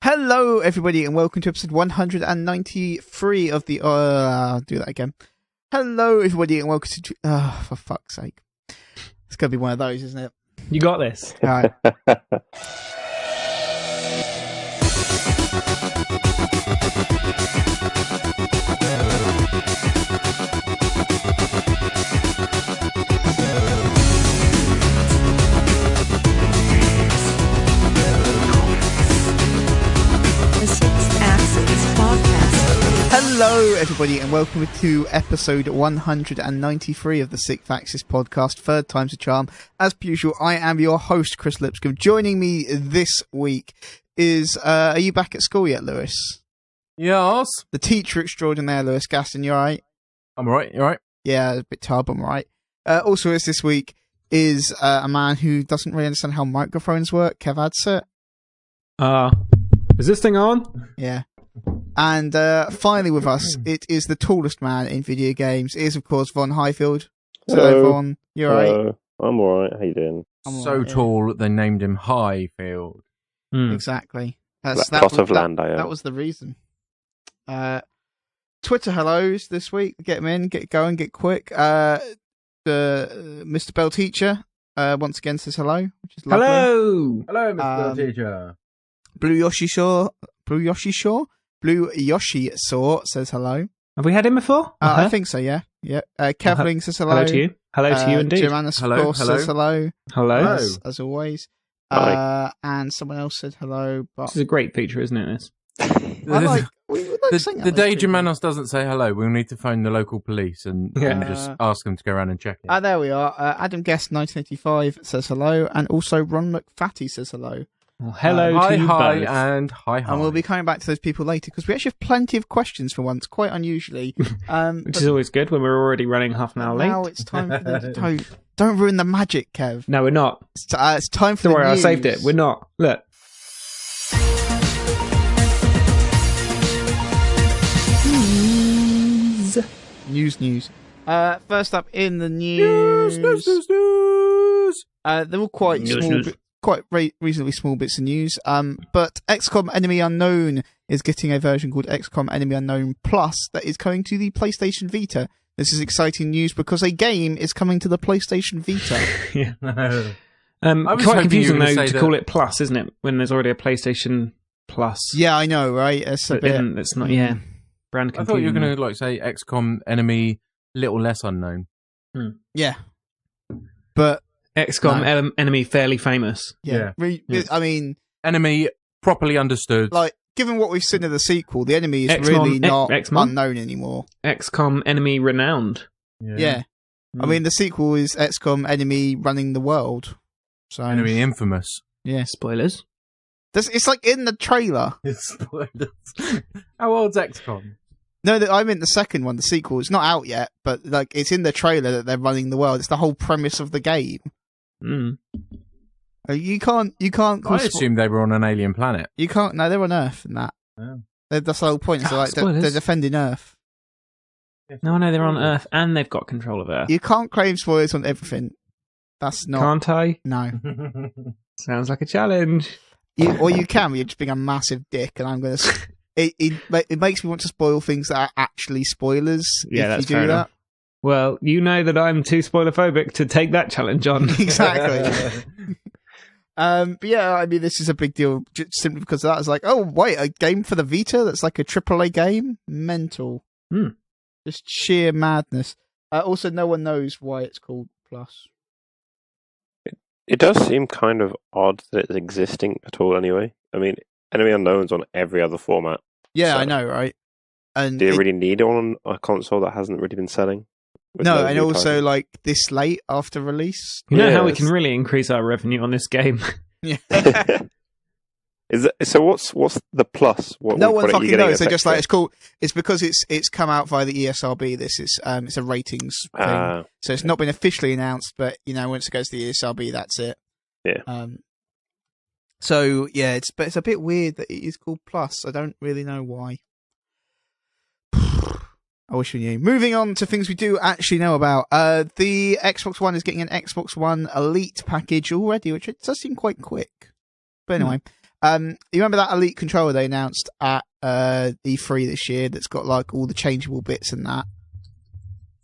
Hello, everybody, and welcome to episode 193 of the... I'll do that again. Hello, everybody, and welcome to... for fuck's sake. It's going to be one of those, isn't it? You got this. All right. The SixthAxis podcast. Hello, everybody, and welcome to episode 193 of the SixthAxis podcast. Third time's a charm. As per usual, I am your host, Kris Lipscomb. Joining me this week is... are you back at school yet, Lewis? Yes. The teacher extraordinaire, Lewis Gaston. You all right? I'm alright, you alright? Yeah, a bit tired, but I'm all right. Also, is this week is a man who doesn't really understand how microphones work, Kev Adset. Is this thing on? Yeah. And finally with us, it is the tallest man in video games. It is, of course, Vaughn Highfield. So, Hello. Vaughn, you all right? I'm alright, how you doing? I'm all So right, yeah. tall, they named him Highfield. Exactly. Plot of land I am. That was the reason. Twitter hellos this week. Get them in, get going, get quick. Mr. Bell Teacher once again says hello, which is lovely. Hello! Hello, Mr. Teacher. Blue Yoshi Saw says hello. Have we had him before? I think so, yeah. Yeah. Kevling says hello. Hello to you. Hello to you indeed. Joannis, Hello, of course, hello. says hello. Hello. As always. Hi. And someone else said hello. But This is a great feature, isn't it? This? we would like saying The that day to people. Germanos doesn't say hello, we'll need to phone the local police and just ask them to go around and check it. There we are. Adam Guest 1985 says hello, and also Ron McFatty says hello. Well, hello hi, to you hi, both. and hi, hi. And we'll be coming back to those people later because we actually have plenty of questions for once, quite unusually. Which is always good when we're already running half an hour late. Now it's time for them to don't ruin the magic, Kev. No, we're not. It's time for Don't the worry, news. I saved it. We're not. Look. News. First up in the news. They're all quite reasonably small bits of news. But XCOM Enemy Unknown is getting a version called XCOM Enemy Unknown Plus that is coming to the PlayStation Vita. This is exciting news because a game is coming to the PlayStation Vita. Yeah. was Quite hoping confusing, you were though, gonna to say call that- it Plus, isn't it? When there's already a PlayStation Plus. Yeah, I know, right? It's a But bit. it's not, yeah. Brand I thought you were confusing. going to say XCOM Enemy Little Less Unknown. Yeah. But XCOM Enemy Fairly Famous. Yeah. Yes. I mean, Enemy properly understood. like, given what we've seen of the sequel, the enemy is XCOM really not XCOM? unknown anymore. XCOM Enemy Renowned. Yeah. I mean, the sequel is XCOM Enemy Running the World. So Enemy Infamous. yeah, Spoilers. it's like in the trailer. How old's XCOM? No, I meant the second one, the sequel. It's not out yet, but like it's in the trailer that they're running the world. It's the whole premise of the game. Mm. You can't. I assumed they were on an alien planet. You can't. No, they're on Earth and that. Oh. That's the whole point. So like Spoilers. they're defending Earth. No, they're on Earth and they've got control of Earth. You can't claim spoilers on everything. That's not. Can't I? No. Sounds like a challenge. Or you can. But you're just being a massive dick, and I'm gonna. It makes me want to spoil things that are actually spoilers. Yeah, if that's you do fair that. enough. Well, you know that I'm too spoiler-phobic to take that challenge on. Exactly. But yeah, I mean, this is a big deal just simply because of that. It's like, oh, wait, a game for the Vita that's like a AAA game? Mental. Hmm. Just sheer madness. Also, no one knows why it's called Plus. It does seem kind of odd that it's existing at all anyway. I mean, Enemy Unknown's on every other format. Yeah, So- I know, right? And Do you really need it on a console that hasn't really been selling? With no, no and new also titles? like this late after release. You know how we Yes. can really increase our revenue on this game? Yeah. Is it, so what's the plus? What, No what one are you fucking getting knows. They're as just like, extra? it's cool. It's because it's come out via the ESRB. This is it's a ratings thing. So it's not been officially announced, but you know, once it goes to the ESRB, that's it. Yeah. So yeah, it's a bit weird that it is called Plus. I don't really know why. I wish we knew. Moving on to things we do actually know about. The Xbox One is getting an Xbox One Elite package already, which it does seem quite quick. But anyway, You remember that Elite controller they announced at E3 this year that's got like all the changeable bits and that?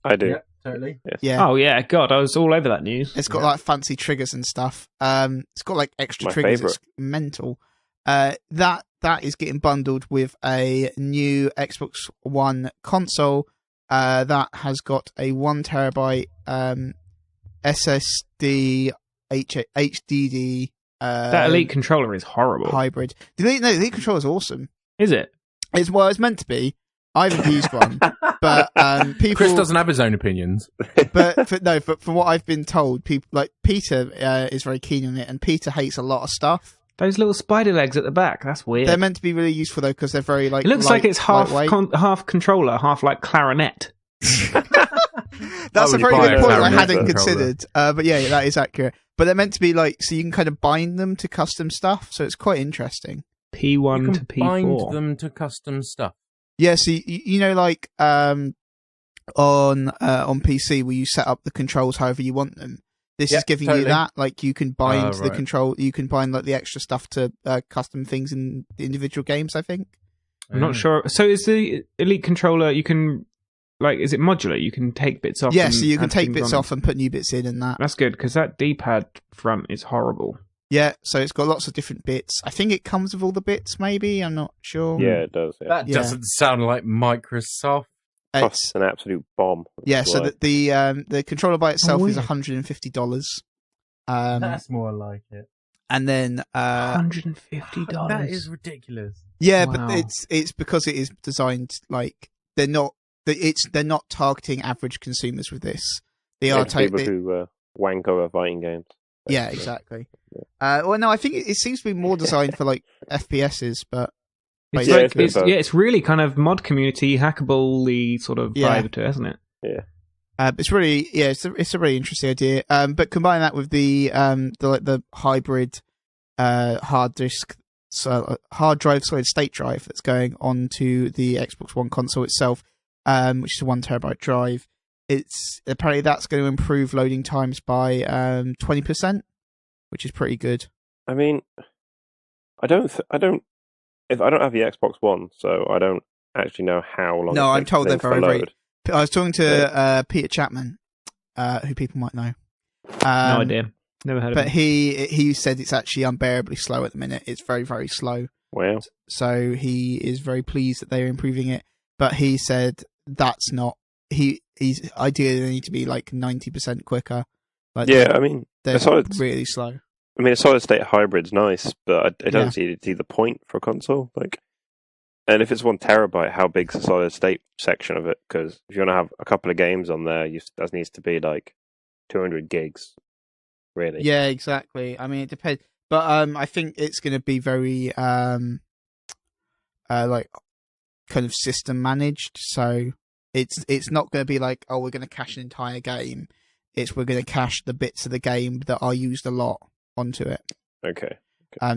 I do. Yeah, totally. Yes. Yeah. Oh yeah, God, I was all over that news. It's got like fancy triggers and stuff. It's got like extra My triggers. favourite. It's mental. That is getting bundled with a new Xbox One console that has got a 1 terabyte SSD HDD. That Elite controller is horrible. Hybrid. The Elite controller is awesome. Is it? It's meant to be. I haven't used one, but people. Chris doesn't have his own opinions. But from what I've been told, people like Peter is very keen on it, and Peter hates a lot of stuff. Those little spider legs at the back. That's weird. They're meant to be really useful though because they're very like. It looks like it's half lightweight. half controller, half like clarinet. That's I a would very buy good a point I clarinet hadn't controller. considered. But yeah, that is accurate. But they're meant to be like so you can kind of bind them to custom stuff, so it's quite interesting. P1 You to can bind P4. them to custom stuff. Yeah, so you know, like on PC, where you set up the controls however you want them. This is Yep, giving totally. you that. Like you can bind the right. control. You can bind like the extra stuff to custom things in the individual games. I think. I'm not sure. So is the Elite controller? You can is it modular? You can take bits off. Yeah, and so you can add take things bits on. off and put new bits in and that. That's good because that D-pad front is horrible. Yeah, so it's got lots of different bits. I think it comes with all the bits. Maybe I'm not sure. Yeah, it does. Yeah. That Yeah. Doesn't sound like Microsoft. It's, Costs an absolute bomb. yeah. So Like, the controller by itself is weird. $150. That's more like it. And then $150. That is ridiculous. yeah, Wow. but it's because it is designed like they're not targeting average consumers with this. They are it's people taking. who wank over fighting games. Yeah, exactly. Well, no, I think it seems to be more designed for like FPSs, but It's Yeah, like, it's both. it's really kind of mod community hackable sort of Yeah. vibe to it, hasn't it? it's really it's a really interesting idea. But combine that with the hybrid hard disk, hard drive, solid state drive that's going onto the Xbox One console itself, which is a 1 terabyte drive. It's apparently that's going to improve loading times by 20%, which is pretty good. I mean, I don't have the Xbox One, so I don't actually know how long. No, it I'm takes told they're things to very, very. load. I was talking to Peter Chapman, who people might know. No idea. Never heard of But it. he said it's actually unbearably slow at the minute. It's very, very slow. Wow. So he is very pleased that they're improving it. But he said that's not. He's ideally they need to be like 90% quicker. Like Yeah, I mean, they're a solid. really slow. I mean, a solid state hybrid's nice, but I don't Yeah. see the point for a console. Like, and if it's 1 terabyte, how big's the solid state section of it? Because if you want to have a couple of games on there, that needs to be like 200 gigs, really. Yeah, exactly. I mean, it depends. But I think it's going to be very like kind of system managed. So it's not going to be like, oh, we're going to cache an entire game. We're going to cache the bits of the game that are used a lot onto it. Okay.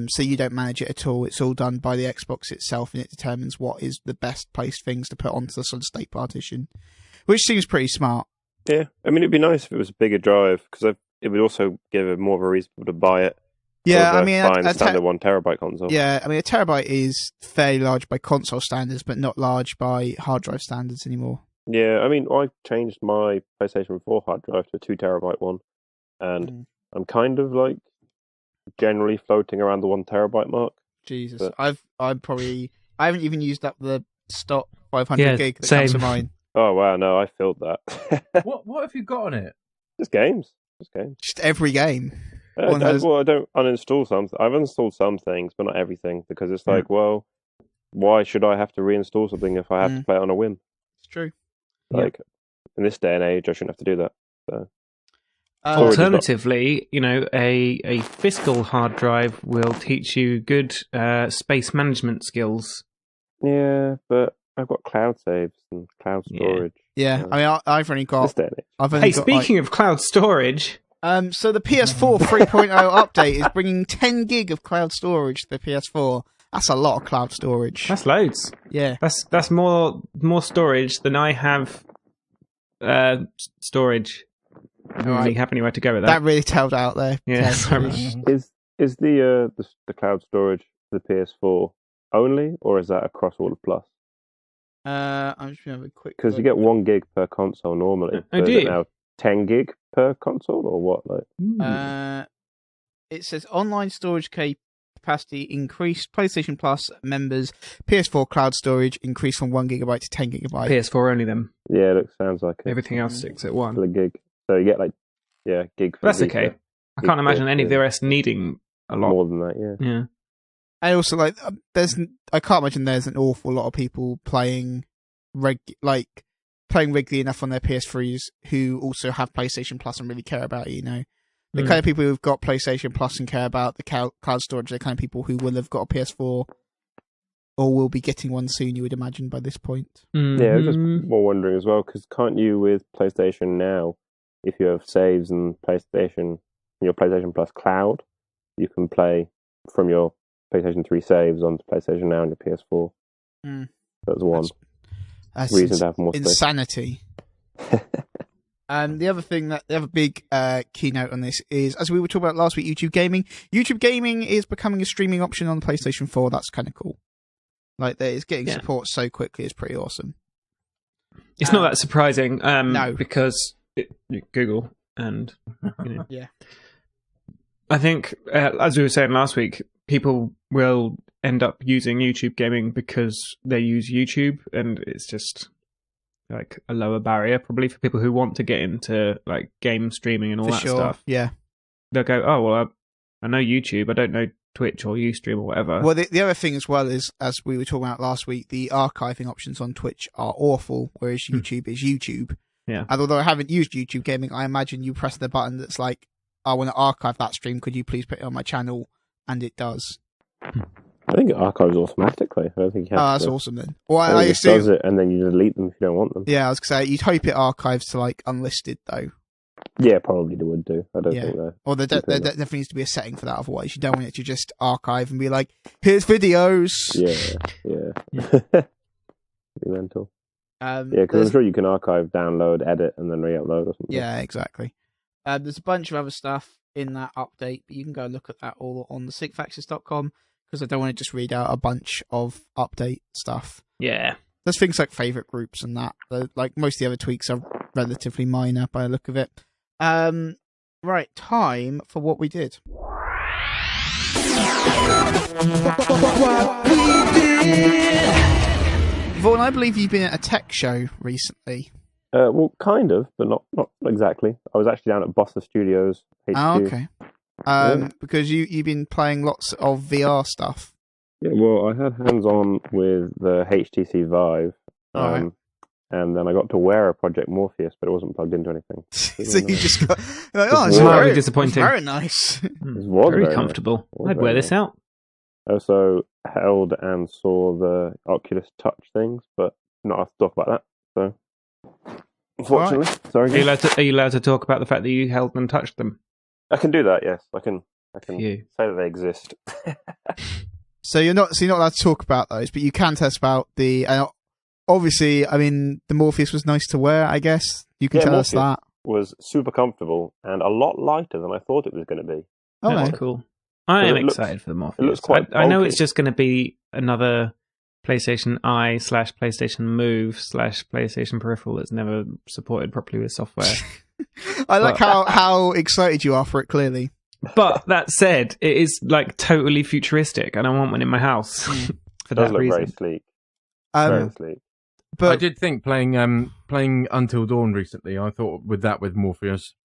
So you don't manage it at all. It's all done by the Xbox itself, and it determines what is the best placed things to put onto the solid state partition, which seems pretty smart. Yeah, I mean, it'd be nice if it was a bigger drive because it would also give it more of a reason to buy it. Yeah, over I mean, buying a standard 1 terabyte console. yeah, I mean, a terabyte is fairly large by console standards, but not large by hard drive standards anymore. Yeah, I mean, I changed my PlayStation 4 hard drive to a 2 terabyte one, and I'm kind of like generally floating around the 1 terabyte mark. Jesus, But- I haven't even used up the stock 500 gig that comes to same. mine. Oh wow, no, I filled that. What have you got on it? Just games. Just every game. I One has- don't uninstall some. I've uninstalled some things, but not everything, because it's like, well, why should I have to reinstall something if I have to play it on a whim? It's true. Like in this day and age, I shouldn't have to do that. So Alternatively, a physical hard drive will teach you good space management skills. yeah, but I've got cloud saves and cloud storage. Yeah, I mean, I've only This got. day and age. I've only Hey, got, speaking of cloud storage, so the PS4 3.0 update is bringing 10 gig of cloud storage to the PS4. That's a lot of cloud storage. that's loads. Yeah. That's more storage than I have storage. I don't really have anywhere to go with That that. really tailed out there. Yeah, Ted. sorry. Is the cloud storage? the PS4 only, or is that across all of Plus? I'm just going to have a quick. Because you get 1 gig per console normally. Oh, so do is it you? now 10 gig per console, or what? Like, It says online storage capacity increased. PlayStation Plus members PS4 cloud storage increased from 1 gigabyte to 10 gigabyte. PS4 only then. yeah, it sounds like it. Everything else 6 at 1. A gig. So you get like, gig for That's Vita, okay. I can't imagine any of the PS4. rest needing a lot. More than that, yeah. Yeah. I also like. I can't imagine there's an awful lot of people playing regularly enough on their PS3s who also have PlayStation Plus and really care about it. You know, the kind of people who've got PlayStation Plus and care about the cloud storage. The kind of people who will have got a PS4 or will be getting one soon. You would imagine by this point. Mm-hmm. Yeah, I was just more wondering as well, because can't you with PlayStation Now, if you have saves and your PlayStation Plus cloud, you can play from your PlayStation 3 saves onto PlayStation Now and your PS4. That's one reason to have more space. Insanity. The other big keynote on this is, as we were talking about last week, YouTube Gaming. YouTube Gaming is becoming a streaming option on the PlayStation 4. That's kind of cool. Like, it's getting support so quickly. It's pretty awesome. It's not that surprising. No, because Google and yeah. I think, as we were saying last week, people will end up using YouTube Gaming because they use YouTube, and it's just like a lower barrier probably for people who want to get into like game streaming and all that stuff. Yeah, they'll go, oh well, I know YouTube, I don't know Twitch or Ustream or whatever. Well, the other thing as well is, as we were talking about last week, the archiving options on Twitch are awful, whereas YouTube is YouTube. Yeah. And although I haven't used YouTube Gaming, I imagine you press the button that's like, I want to archive that stream, could you please put it on my channel? And it does. I think it archives automatically. I don't think you have that's to. awesome then. Well, I I it assume does it, and then you delete them if you don't want them. Yeah, I was going to say, you'd hope it archives to like unlisted though. Yeah, probably they would do. I don't think that. Or there definitely needs to be a setting for that, otherwise you don't want it to just archive and be like, here's videos. Yeah. Be mental. Because I'm sure you can archive, download, edit, and then re-upload or something. Yeah, exactly. There's a bunch of other stuff in that update, but you can go look at that all on TheSixthAxis.com, because I don't want to just read out a bunch of update stuff. Yeah. There's things like favourite groups and that. Like, most of the other tweaks are relatively minor by the look of it. Right, time for what we did. Vaughn, I believe you've been at a tech show recently. Well, kind of, but not exactly. I was actually down at Bossa Studios HQ. Oh, okay. Because you've been playing lots of VR stuff. Yeah, well, I had hands-on with the HTC Vive, right. and then I got to wear a Project Morpheus, but it wasn't plugged into anything. So you just got like, it's very disappointing. Very nice. It was very comfortable. Nice. I'd wear this out. I also held and saw the Oculus Touch things, but not enough to talk about that. So, unfortunately, sorry. Are you allowed to talk about the fact that you held and touched them? I can do that. Yes, I can Phew. say that they exist. So you're not allowed to talk about those, but you can tell us about the. Obviously, I mean, the Morpheus was nice to wear. I guess you can tell Morpheus us that was super comfortable and a lot lighter than I thought it was going to be. Oh, That's no. cool. I am excited for the Morpheus. I know it's just going to be another PlayStation Eye / PlayStation Move / PlayStation Peripheral that's never supported properly with software. I like how excited you are for it, clearly. But that said, it is like totally futuristic, and I want one in my house for It does that look reason. very sleek. Very sleek. But I did think playing Until Dawn recently. I thought with Morpheus.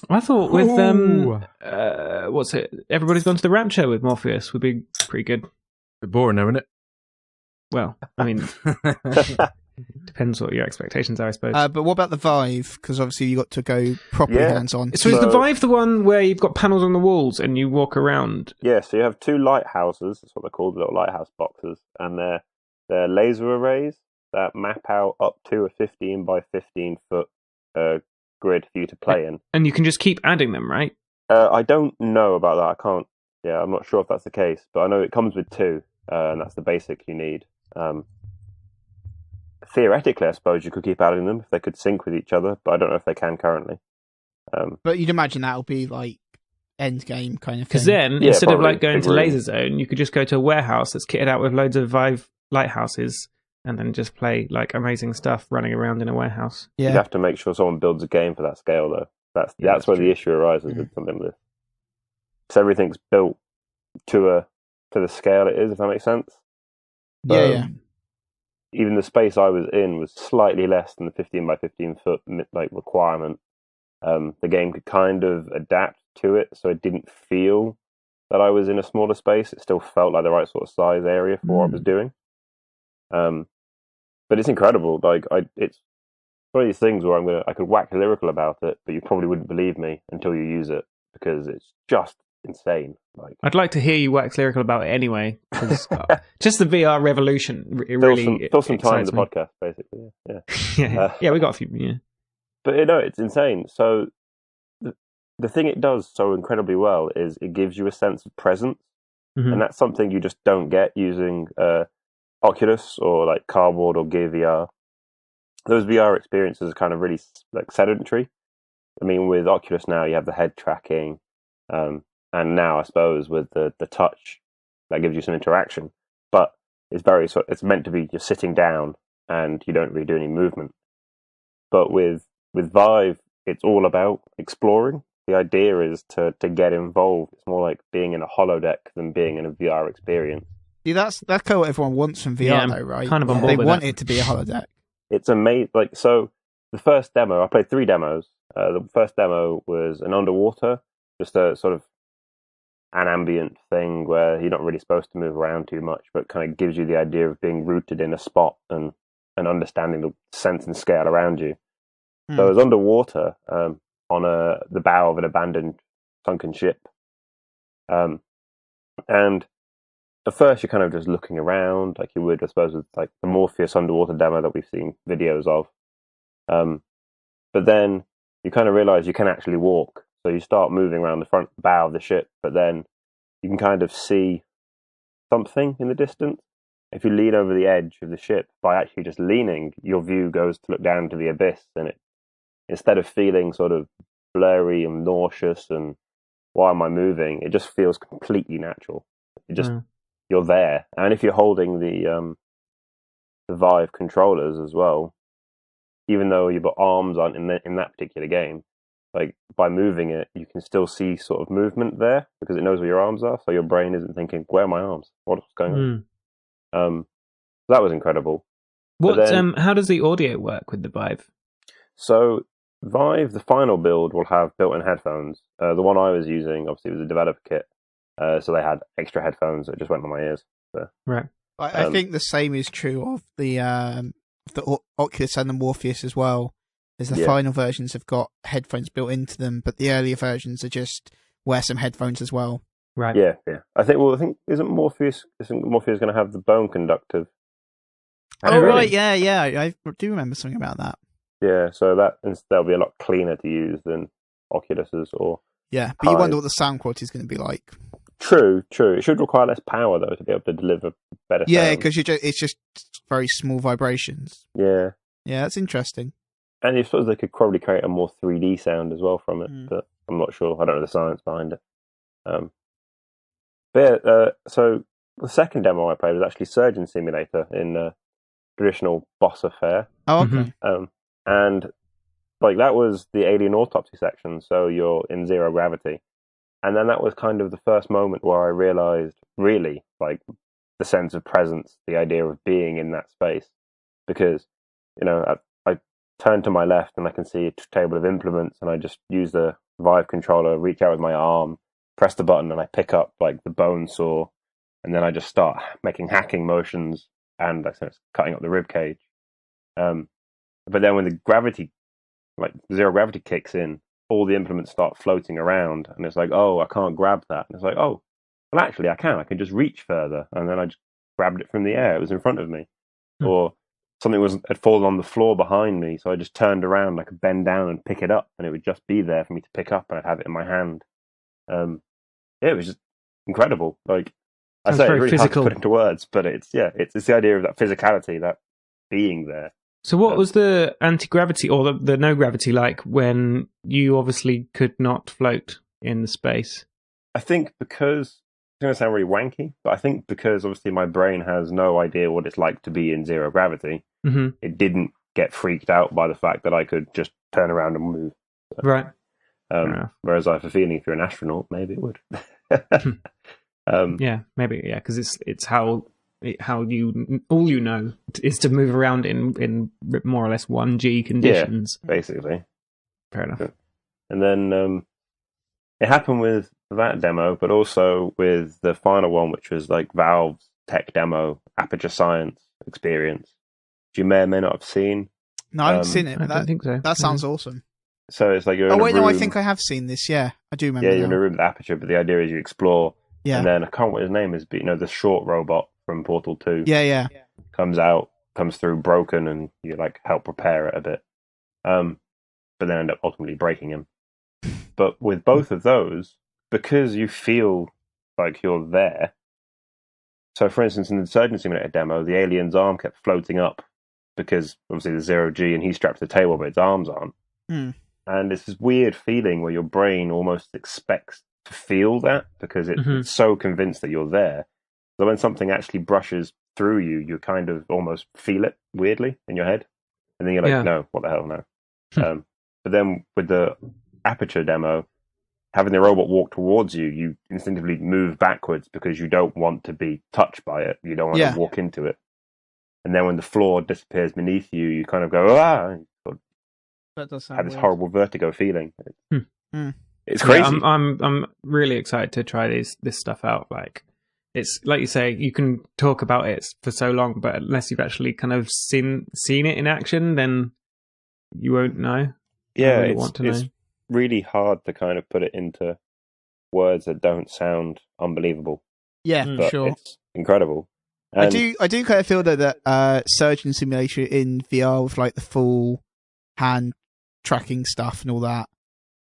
I thought with what's it? Everybody's Gone to the Rapture with Morpheus would be pretty good. Bit boring, though, isn't it? Well, I mean, depends what your expectations are, I suppose. but what about the Vive? Because obviously you got to go properly hands-on. So is the Vive the one where you've got panels on the walls and you walk around? Yeah, so you have two lighthouses. That's what they're called, little lighthouse boxes, and they're laser arrays that map out up to a 15 by 15 foot grid for you to play in. And you can just keep adding them, right? I don't know about that. I can't. Yeah, I'm not sure if that's the case, but I know it comes with two, and that's the basic you need. Theoretically, I suppose you could keep adding them if they could sync with each other, but I don't know if they can currently. But you'd imagine that'll be like end game kind of thing. Because then, Yeah, instead of probably. like going Big to room. Laser Zone, you could just go to a warehouse that's kitted out with loads of Vive lighthouses and then just play like amazing stuff running around in a warehouse. Yeah. You'd have to make sure someone builds a game for that scale, though. That's that's where true. the issue arises with something like this. So everything's built to the scale it is, if that makes sense. Yeah. Even the space I was in was slightly less than the 15 by 15 foot like requirement. The game could kind of adapt to it, so it didn't feel that I was in a smaller space. It still felt like the right sort of size area for what I was doing. But it's incredible. Like it's one of these things where I could wax lyrical about it, but you probably wouldn't believe me until you use it because it's just insane. Like I'd like to hear you wax lyrical about it anyway, because just the VR revolution really fill some time in excites the me. podcast, basically. Yeah. Yeah, we got a few. Yeah. But it's insane. So the thing it does so incredibly well is it gives you a sense of presence, and that's something you just don't get using Oculus or like Cardboard or Gear VR. Those VR experiences are kind of really like sedentary. I mean, with Oculus now you have the head tracking, and now I suppose with the touch that gives you some interaction. But it's meant to be just sitting down and you don't really do any movement. But with Vive, it's all about exploring. The idea is to get involved. It's more like being in a holodeck than being in a VR experience. See, that's kind of what everyone wants from VR, Yeah, though, right? kind of on board They with want that. it to be a holodeck. It's amazing. Like, so the first demo, I played 3 demos. The first demo was an underwater, just a sort of an ambient thing where you're not really supposed to move around too much, but kind of gives you the idea of being rooted in a spot and understanding the sense and scale around you. So it was underwater on the bow of an abandoned sunken ship. And at first you're kind of just looking around like you would, I suppose, with like the Morpheus underwater demo that we've seen videos of. But then you kind of realize you can actually walk. So you start moving around the front bow of the ship, but then you can kind of see something in the distance. If you lean over the edge of the ship, by actually just leaning, your view goes to look down to the abyss, and instead of feeling sort of blurry and nauseous and why am I moving, it just feels completely natural. You're there. And if you're holding the Vive controllers as well, even though your arms aren't in that particular game, like by moving it, you can still see sort of movement there because it knows where your arms are. So your brain isn't thinking, "Where are my arms? What's going on?" That was incredible. How does the audio work with the Vive? So Vive, the final build, will have built-in headphones. The one I was using, obviously, was a developer kit, so they had extra headphones that just went on my ears. So. Right. I think the same is true of the Oculus and the Morpheus as well. As the final versions have got headphones built into them, but the earlier versions are just wear some headphones as well. Right. Yeah. I think isn't Morpheus going to have the bone conductive? Oh right, yeah. I do remember something about that. Yeah, so that'll be a lot cleaner to use than Oculus's or. Yeah, but you wonder what the sound quality is going to be like. True. It should require less power though to be able to deliver better. Yeah, sound. because it's just very small vibrations. Yeah, that's interesting. And I suppose they could probably create a more 3D sound as well from it, but I'm not sure. I don't know the science behind it. So the second demo I played was actually Surgeon Simulator in traditional boss affair. Oh, okay. And like that was the alien autopsy section, so you're in zero gravity. And then that was kind of the first moment where I realized really like the sense of presence, the idea of being in that space. Because, I turn to my left and I can see a table of implements and I just use the Vive controller, reach out with my arm, press the button and I pick up like the bone saw and then I just start making hacking motions and I start cutting up the rib cage. But then when the gravity, like zero gravity kicks in, all the implements start floating around and it's like, oh, I can't grab that. And it's like, oh, well, actually I can just reach further. And then I just grabbed it from the air. It was in front of me. Or something had fallen on the floor behind me. So I just turned around, I could bend down and pick it up and it would just be there for me to pick up and I'd have it in my hand. It was just incredible. Like I say, it's really physical. hard to put into words, but it's the idea of that physicality, that being there. So what was the anti-gravity or the no gravity like when you obviously could not float? in the space. I think because it's going to sound really wanky, but I think because obviously my brain has no idea what it's like to be in zero gravity, it didn't get freaked out by the fact that I could just turn around and move. So, right. Whereas I have a feeling if you're an astronaut, maybe it would. Yeah, maybe. Yeah, because it's how you all you know is to move around in more or less 1G conditions. Yeah, basically. Fair enough. And then it happened with that demo, but also with the final one, which was like Valve's tech demo, Aperture Science experience, which you may or may not have seen. No, I haven't seen it. But I don't think so. That sounds awesome. So it's like you're in a room. No, I think I have seen this. Yeah, I do remember. Yeah, you're in a room with Aperture, but the idea is you explore. Yeah. And then I can't remember what his name is, but the short robot from Portal 2. Yeah. Comes through broken, and you like help repair it a bit. But then end up ultimately breaking him. But with both of those, because you feel like you're there. So, for instance, in the Surgeon Simulator demo, the alien's arm kept floating up because obviously the 0G and he's strapped to the table, but its arms aren't. And it's this weird feeling where your brain almost expects to feel that because it's so convinced that you're there. So when something actually brushes through you, you kind of almost feel it weirdly in your head. And then you're like, no, what the hell, no. But then with the Aperture demo, having the robot walk towards you, you instinctively move backwards because you don't want to be touched by it. You don't want to walk into it. And then when the floor disappears beneath you, you kind of go, That does sound have this weird. horrible vertigo feeling. It's crazy. Yeah, I'm really excited to try this stuff out. Like, it's like you say, you can talk about it for so long, but unless you've actually kind of seen it in action, then you won't know. Yeah, really want to know. It's really hard to kind of put it into words that don't sound unbelievable. Yeah, But sure. it's incredible. And I do kind of feel that Surgeon Simulator in VR with like the full hand tracking stuff and all that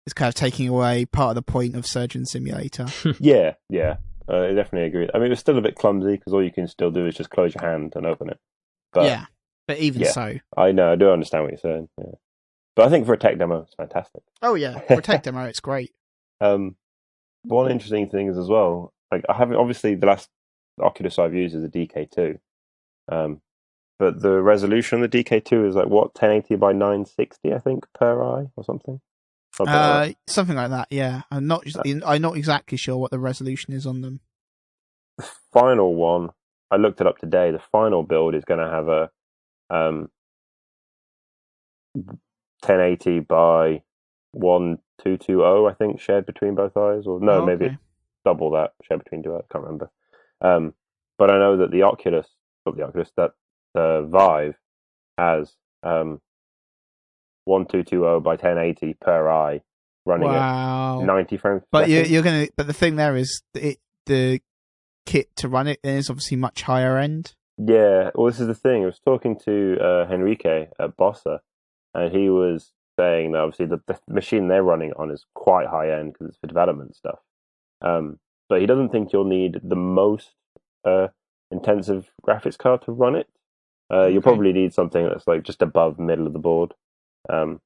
is kind of taking away part of the point of Surgeon Simulator. yeah, I definitely agree. I mean, it's still a bit clumsy because all you can still do is just close your hand and open it. But but even so. I know, I do understand what you're saying. Yeah. But I think for a tech demo, it's fantastic. Oh yeah, for a tech demo, it's great. One interesting thing is as well, like I haven't obviously the last Oculus I've used is a DK2, but the resolution on the DK2 is like what 1080 by 960, I think, per eye or something. Something like that. Yeah, I'm not exactly sure what the resolution is on them. The final one, I looked it up today. The final build is going to have a 1080 by 1220, I think, shared between both eyes, or no, maybe it's double that shared between two eyes. I can't remember. But I know that the Vive has 1220 by 1080 per eye, running at 90 frames. But you're gonna. But the thing there is, the kit to run it is obviously much higher end. Yeah, well, this is the thing. I was talking to Henrique at Bossa, and he was saying that obviously the machine they're running on is quite high end because it's for development stuff. But he doesn't think you'll need the most intensive graphics card to run it. You'll probably need something that's like just above middle of the board. But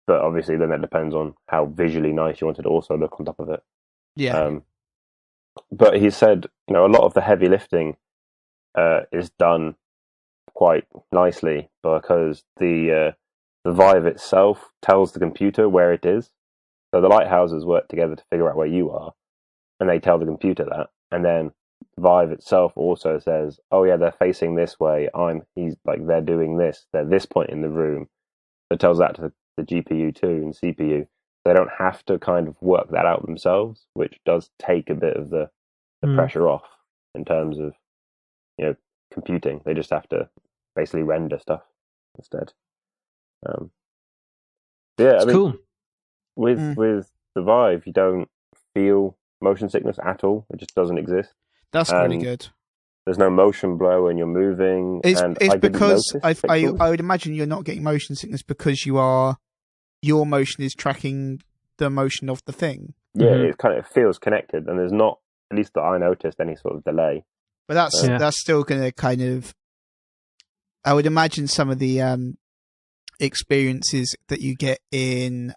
obviously then that depends on how visually nice you want it to also look on top of it. Yeah. But he said, a lot of the heavy lifting is done quite nicely because the Vive itself tells the computer where it is. So the lighthouses work together to figure out where you are, and they tell the computer that. And then Vive itself also says, "Oh yeah, they're facing this way. They're doing this. They're this point in the room." So it tells that to the GPU too and CPU. They don't have to kind of work that out themselves, which does take a bit of the pressure off in terms of computing. They just have to basically render stuff instead. Cool. With the Vive, you don't feel motion sickness at all. It just doesn't exist. That's pretty good. There's no motion blur when you're moving. It's because I would imagine you're not getting motion sickness because your motion is tracking the motion of the thing. Yeah, it feels connected, and there's not, at least that I noticed, any sort of delay. But that's still going to kind of, I would imagine some of the experiences that you get in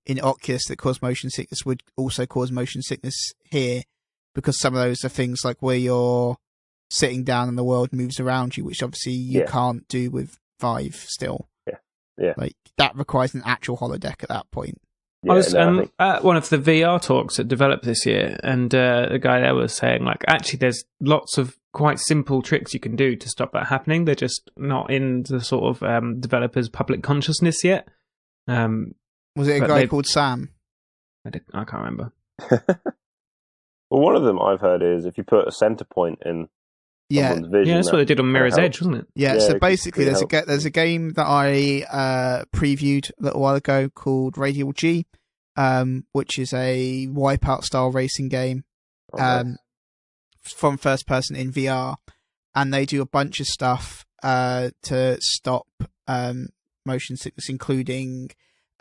in Oculus that cause motion sickness would also cause motion sickness here, because some of those are things like where you're sitting down and the world moves around you, which obviously you can't do with Vive still. Yeah. Like that requires an actual holodeck at that point. I was at one of the VR talks that developed this year, and the guy there was saying, like, actually there's lots of quite simple tricks you can do to stop that happening. They're just not in the sort of developers' public consciousness yet. Was it a guy called Sam? I can't remember. Well, one of them I've heard is if you put a center point in someone's vision. Yeah, that's what they did on Mirror's Edge, wasn't it? Yeah, so basically there's a game that I previewed a little while ago called Radial G, which is a Wipeout-style racing game from first person in VR, and they do a bunch of stuff to stop motion sickness, including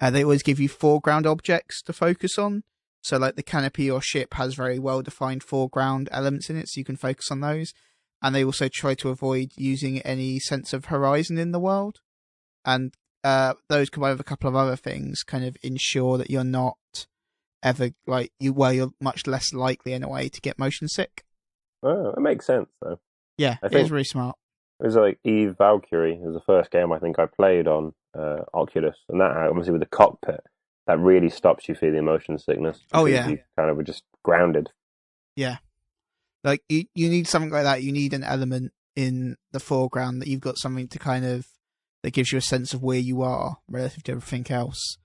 they always give you foreground objects to focus on. So like the canopy or ship has very well-defined foreground elements in it, so you can focus on those. And they also try to avoid using any sense of horizon in the world. And those combined with a couple of other things kind of ensure that you're not ever you're much less likely in a way to get motion sick. Oh, that makes sense though. Yeah, it is really smart. It was like Eve Valkyrie. It was the first game I think I played on Oculus, and that obviously with the cockpit, that really stops you feeling motion sickness. Oh yeah, you kind of were just grounded. Yeah, like you need something like that. You need an element in the foreground that you've got something to kind of that gives you a sense of where you are relative to everything else.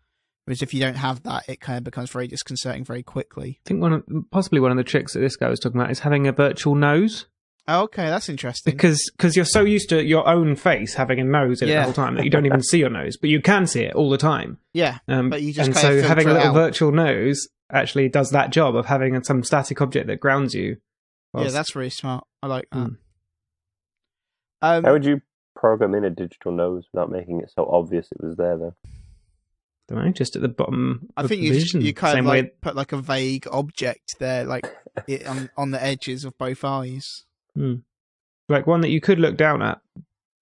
Whereas if you don't have that, it kind of becomes very disconcerting very quickly. I think possibly one of the tricks that this guy was talking about is having a virtual nose. Oh, okay, that's interesting. Because you're so used to your own face having a nose in it the whole time that you don't even see your nose, but you can see it all the time. Yeah, but you just and kind so of having a little out. virtual nose actually does that job of having some static object that grounds you. Yeah, that's really smart. I like that. How would you program in a digital nose without making it so obvious it was there, though? I don't know, just at the bottom. I think you kind of like put like a vague object there, like on the edges of both eyes. Like one that you could look down at,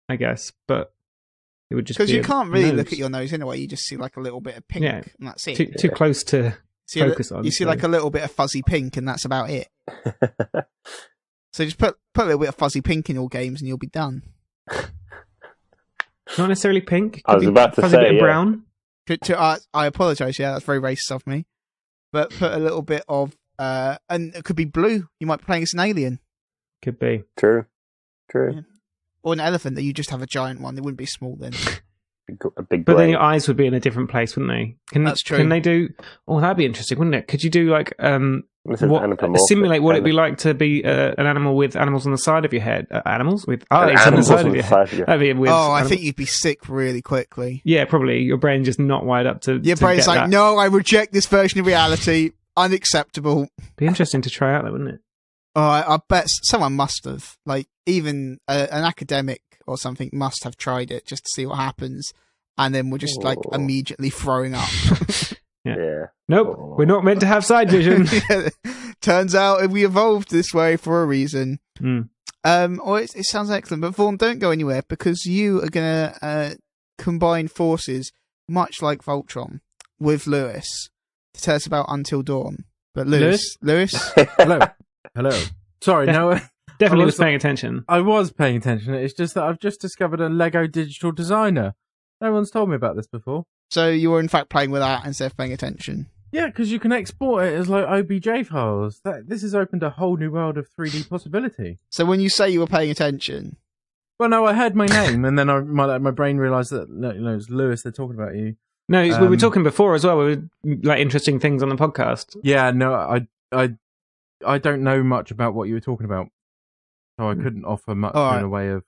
I guess, but it would just because you can't really nose. look at your nose anyway. You just see like a little bit of pink, and that's it. Too close to focus on. You see like a little bit of fuzzy pink, and that's about it. So just put a little bit of fuzzy pink in all games, and you'll be done. Not necessarily pink. I was about to fuzzy say bit of brown. I apologise. Yeah, that's very racist of me. But put a little bit of, and it could be blue. You might be playing as an alien. Could be. True. Yeah. Or an elephant that you just have a giant one. They wouldn't be small then. A big but brain. then your eyes would be in a different place, wouldn't they? That's true. Can they do? Oh, that'd be interesting, wouldn't it? Could you do like simulate what it'd be like to be an animal with animals on the side of your head? Animals with eyes on the side of your head. That'd be weird. I think you'd be sick really quickly. Yeah, probably. Your brain just not wired up to. Your brain's like, no, I reject this version of reality. Unacceptable. Be interesting to try out, though, wouldn't it? Oh, I bet someone must have. Like, even an academic or something must have tried it just to see what happens, and then we're just like immediately throwing up. Yeah. Nope, we're not meant to have side vision. Turns out we evolved this way for a reason. It sounds excellent, but Vaughn, don't go anywhere because you are gonna combine forces, much like Voltron, with Lewis to tell us about Until Dawn. But Lewis? Hello. Sorry, no. Definitely was paying attention. I was paying attention. It's just that I've just discovered a Lego digital designer. No one's told me about this before. So you were in fact playing with that instead of paying attention? Yeah, because you can export it as like OBJ files. This has opened a whole new world of 3D possibility. So when you say you were paying attention... Well, no, I heard my name and then my brain realised that it's Lewis, they're talking about you. No, we were talking before as well. We were like interesting things on the podcast. Yeah, no, I don't know much about what you were talking about, so I couldn't offer much in a way of.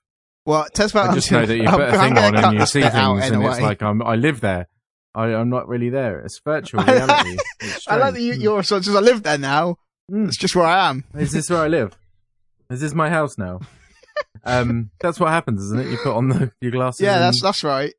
Well, tell us about. I just know that you put a thing on and you see things, and it's like I live there. I'm not really there. It's virtual reality. I like that your response is, I live there now. It's just where I am. Is this where I live? Is this my house now? That's what happens, isn't it? You put on your glasses. Yeah, that's right.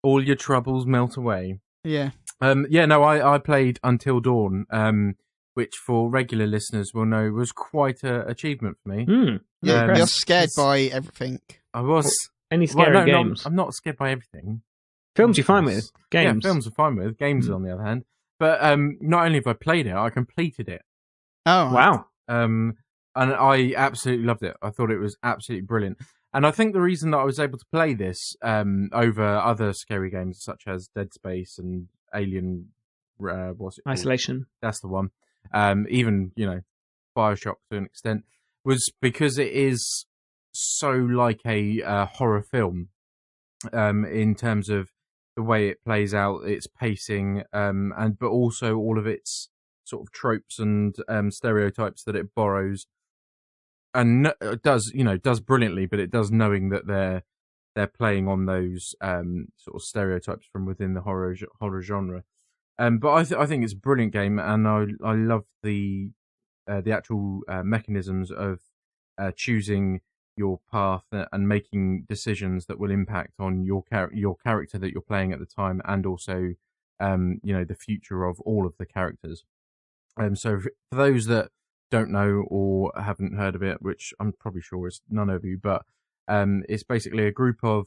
All your troubles melt away. Yeah. I played Until Dawn, which for regular listeners will know was quite an achievement for me. Yeah, you're scared by everything. I was. Any scary games? I'm not scared by everything. Films you're fine with. Games. Yeah, films are fine with. Games, on the other hand. But not only have I played it, I completed it. Oh, Wow. And I absolutely loved it. I thought it was absolutely brilliant. And I think the reason that I was able to play this over other scary games such as Dead Space and Alien, what's it called? Isolation. That's the one. Even, Bioshock to an extent, was because it is so like a horror film in terms of the way it plays out, its pacing, but also all of its sort of tropes and stereotypes that it borrows, and does brilliantly. But it does knowing that they're playing on those sort of stereotypes from within the horror genre. But I think it's a brilliant game, and I love the actual mechanisms of choosing your path and making decisions that will impact on your character that you're playing at the time, and also the future of all of the characters. So for those that don't know or haven't heard of it, which I'm probably sure is none of you, but it's basically a group of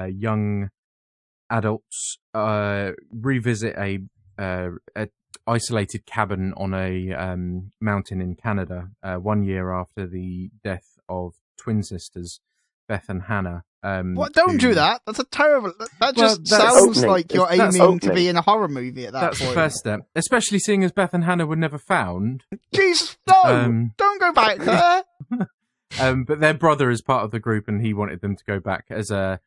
young adults revisit a isolated cabin on a mountain in Canada 1 year after the death of twin sisters Beth and Hannah. What? Don't do that. That's a terrible. That just sounds opening. like you're That's aiming to opening. be in a horror movie at that That's point. the first step, especially seeing as Beth and Hannah were never found. Jesus, no! Don't go back there. But their brother is part of the group, and he wanted them to go back as a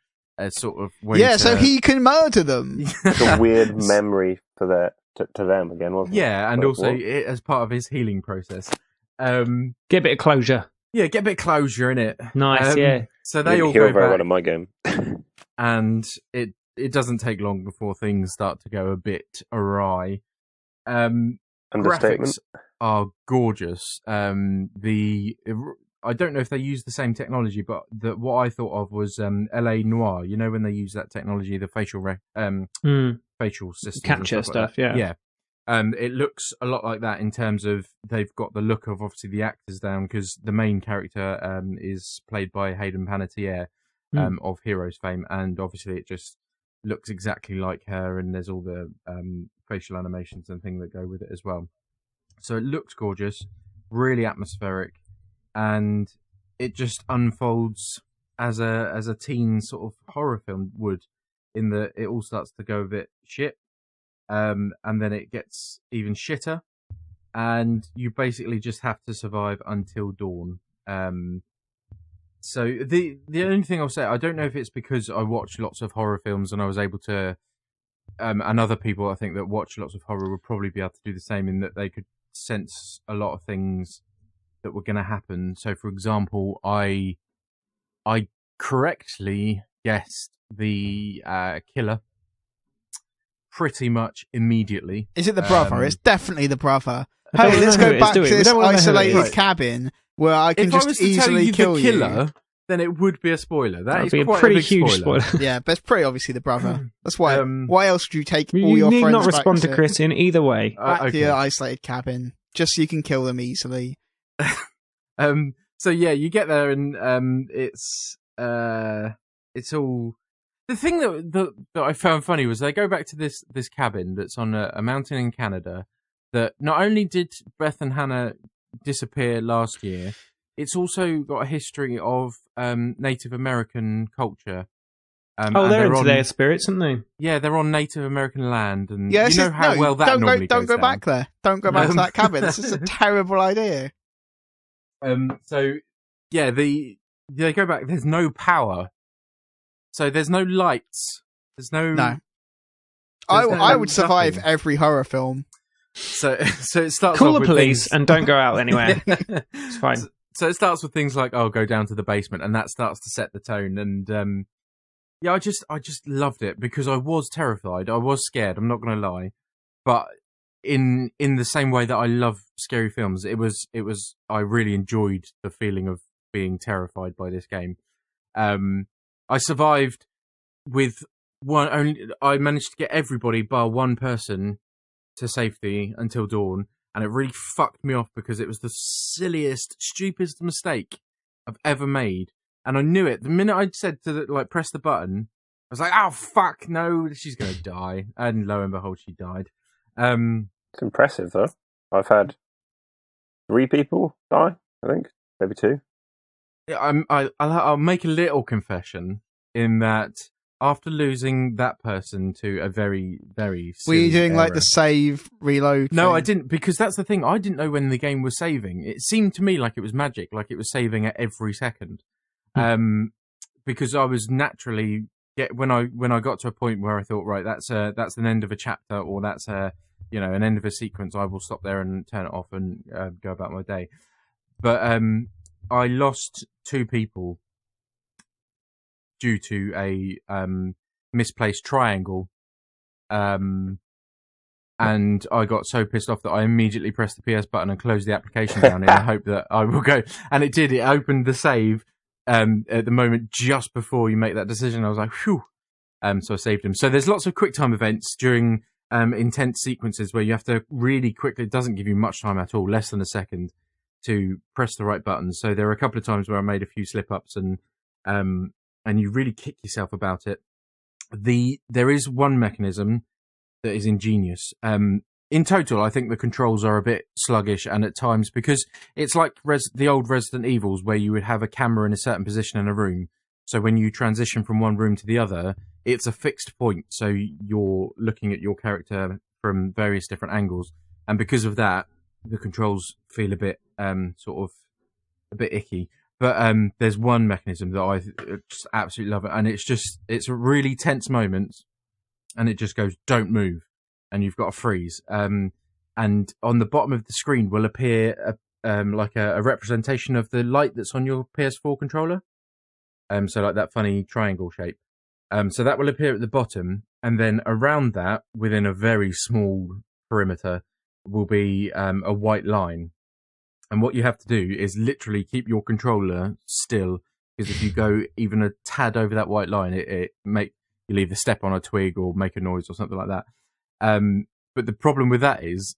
sort of way Yeah, to... so he can murder them. It's a weird memory for to them again, wasn't it? Yeah, and Like, also what? as part of his healing process. Get a bit of closure. Yeah, get a bit of closure in it. Nice, yeah. So You they didn't all heal go very back, well in my game. and it doesn't take long before things start to go a bit awry. Understatement. Graphics are gorgeous. I don't know if they use the same technology, but what I thought of was LA Noir. You know, when they use that technology, the facial facial system Capture stuff, like yeah. It looks a lot like that in terms of they've got the look of obviously the actors down, because the main character is played by Hayden Panettiere of Heroes fame, and obviously it just looks exactly like her, and there's all the facial animations and things that go with it as well. So it looks gorgeous, really atmospheric, and it just unfolds as a teen sort of horror film would, in that it all starts to go a bit shit, and then it gets even shitter, and you basically just have to survive until dawn. So the only thing I'll say, I don't know if it's because I watch lots of horror films and I was able to, and other people I think that watch lots of horror would probably be able to do the same, in that they could sense a lot of things that were going to happen. So, for example, I correctly guessed the killer pretty much immediately. Is it the brother? It's definitely the brother. I don't Hey, wanna let's know who go it is, back do to we? We this don't wanna know who it isolated is. cabin where I can If I just was to tell easily you kill the you. killer, then it would be a spoiler. That'd is be a quite pretty big huge spoiler. spoiler. Yeah, but it's pretty obviously the brother. That's why. Why else would you take all You your need friends not respond back to Kris in either way. back to Okay. your isolated cabin, just so you can kill them easily? So yeah, you get there, and it's all. The thing that I found funny was they go back to this cabin that's on a mountain in Canada. That not only did Beth and Hannah disappear last year, it's also got a history of Native American culture. And They're into on, their spirits, aren't they? Yeah, they're on Native American land, and Yeah, you know how well that normally don't goes go back there. Don't go back to Um, that cabin. This is a terrible idea. So yeah, they go back. There's no power, so there's no lights. There's no. No. There's I would survive nothing. every horror film. So it starts. Call off the with police things- and don't go out anywhere. It's fine. So it starts with things like, oh, go down to the basement, and that starts to set the tone. And yeah, I just loved it because I was terrified. I was scared. I'm not going to lie, but in the same way that I love scary films, it was I really enjoyed the feeling of being terrified by this game. I survived with one only. I managed to get everybody bar one person to safety until dawn, and it really fucked me off because it was the silliest, stupidest mistake I've ever made, and I knew it the minute I said to press the button. I was like, "Oh fuck, no, she's gonna die," and lo and behold, she died. It's impressive, though. I've had 3 people die, I think. Maybe 2. Yeah, I'll make a little confession in that after losing that person to a very, very Were you silly doing like error- the save, reload? No, thing? I didn't, because that's the thing. I didn't know when the game was saving. It seemed to me like it was magic, like it was saving at every second. Because I was naturally when I got to a point where I thought, right, that's an end of a chapter, or that's an end of a sequence, I will stop there and turn it off and go about my day. But I lost 2 people due to a misplaced triangle. And I got so pissed off that I immediately pressed the PS button and closed the application down in the hope that I will go. And it did. It opened the save at the moment just before you make that decision. I was like, phew. So I saved him. So there's lots of QuickTime events during intense sequences where you have to really quickly. It doesn't give you much time at all, less than a second, to press the right button. So there were a couple of times where I made a few slip-ups and you really kick yourself about it. There is one mechanism that is ingenious. In total, I think the controls are a bit sluggish, and at times, because it's like the old Resident Evils where you would have a camera in a certain position in a room. So when you transition from one room to the other, it's a fixed point. So you're looking at your character from various different angles. And because of that, the controls feel a bit a bit icky. But there's one mechanism that I just absolutely love it, and it's a really tense moment, and it just goes, "Don't move," and you've got to freeze. And on the bottom of the screen will appear a representation of the light that's on your PS4 controller. So like that funny triangle shape. So that will appear at the bottom, and then around that, within a very small perimeter, will be a white line. And what you have to do is literally keep your controller still, because if you go even a tad over that white line, you'll either step on a twig or make a noise or something like that. But the problem with that is